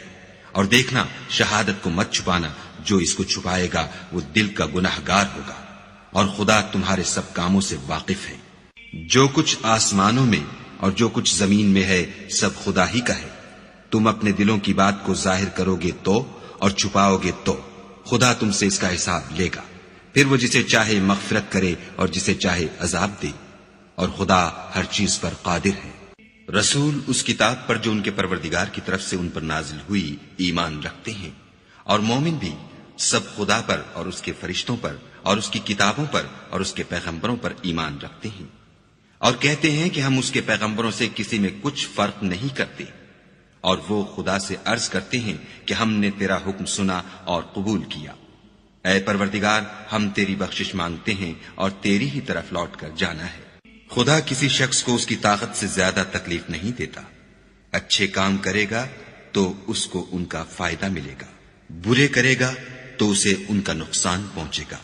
اور دیکھنا، شہادت کو مت چھپانا، جو اس کو چھپائے گا وہ دل کا گناہگار ہوگا، اور خدا تمہارے سب کاموں سے واقف ہے۔ جو کچھ آسمانوں میں اور جو کچھ زمین میں ہے سب خدا ہی کا ہے۔ تم اپنے دلوں کی بات کو ظاہر کرو گے تو اور چھپاؤ گے تو خدا تم سے اس کا حساب لے گا، پھر وہ جسے چاہے مغفرت کرے اور جسے چاہے عذاب دے، اور خدا ہر چیز پر قادر ہے۔ رسول اس کتاب پر جو ان کے پروردگار کی طرف سے ان پر نازل ہوئی ایمان رکھتے ہیں، اور مومن بھی سب خدا پر اور اس کے فرشتوں پر اور اس کی کتابوں پر اور اس کے پیغمبروں پر ایمان رکھتے ہیں۔ اور کہتے ہیں کہ ہم اس کے پیغمبروں سے کسی میں کچھ فرق نہیں کرتے، اور وہ خدا سے عرض کرتے ہیں کہ ہم نے تیرا حکم سنا اور قبول کیا۔ اے پروردگار، ہم تیری بخشش مانگتے ہیں اور تیری ہی طرف لوٹ کر جانا ہے۔ خدا کسی شخص کو اس کی طاقت سے زیادہ تکلیف نہیں دیتا۔ اچھے کام کرے گا تو اس کو ان کا فائدہ ملے گا، برے کرے گا تو اسے ان کا نقصان پہنچے گا۔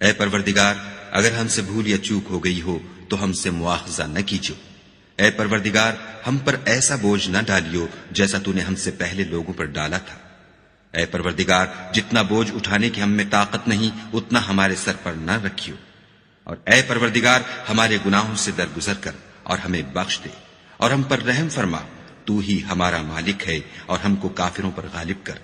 اے پروردگار، اگر ہم سے بھول یا چوک ہو گئی ہو تو ہم سے مواخذہ نہ کیجو۔ اے پروردگار، ہم پر ایسا بوجھ نہ ڈالیو جیسا تو نے ہم سے پہلے لوگوں پر ڈالا تھا۔ اے پروردگار، جتنا بوجھ اٹھانے کی ہم میں طاقت نہیں اتنا ہمارے سر پر نہ رکھیو، اور اے پروردگار ہمارے گناہوں سے درگزر کر اور ہمیں بخش دے اور ہم پر رحم فرما۔ تو ہی ہمارا مالک ہے اور ہم کو کافروں پر غالب کر۔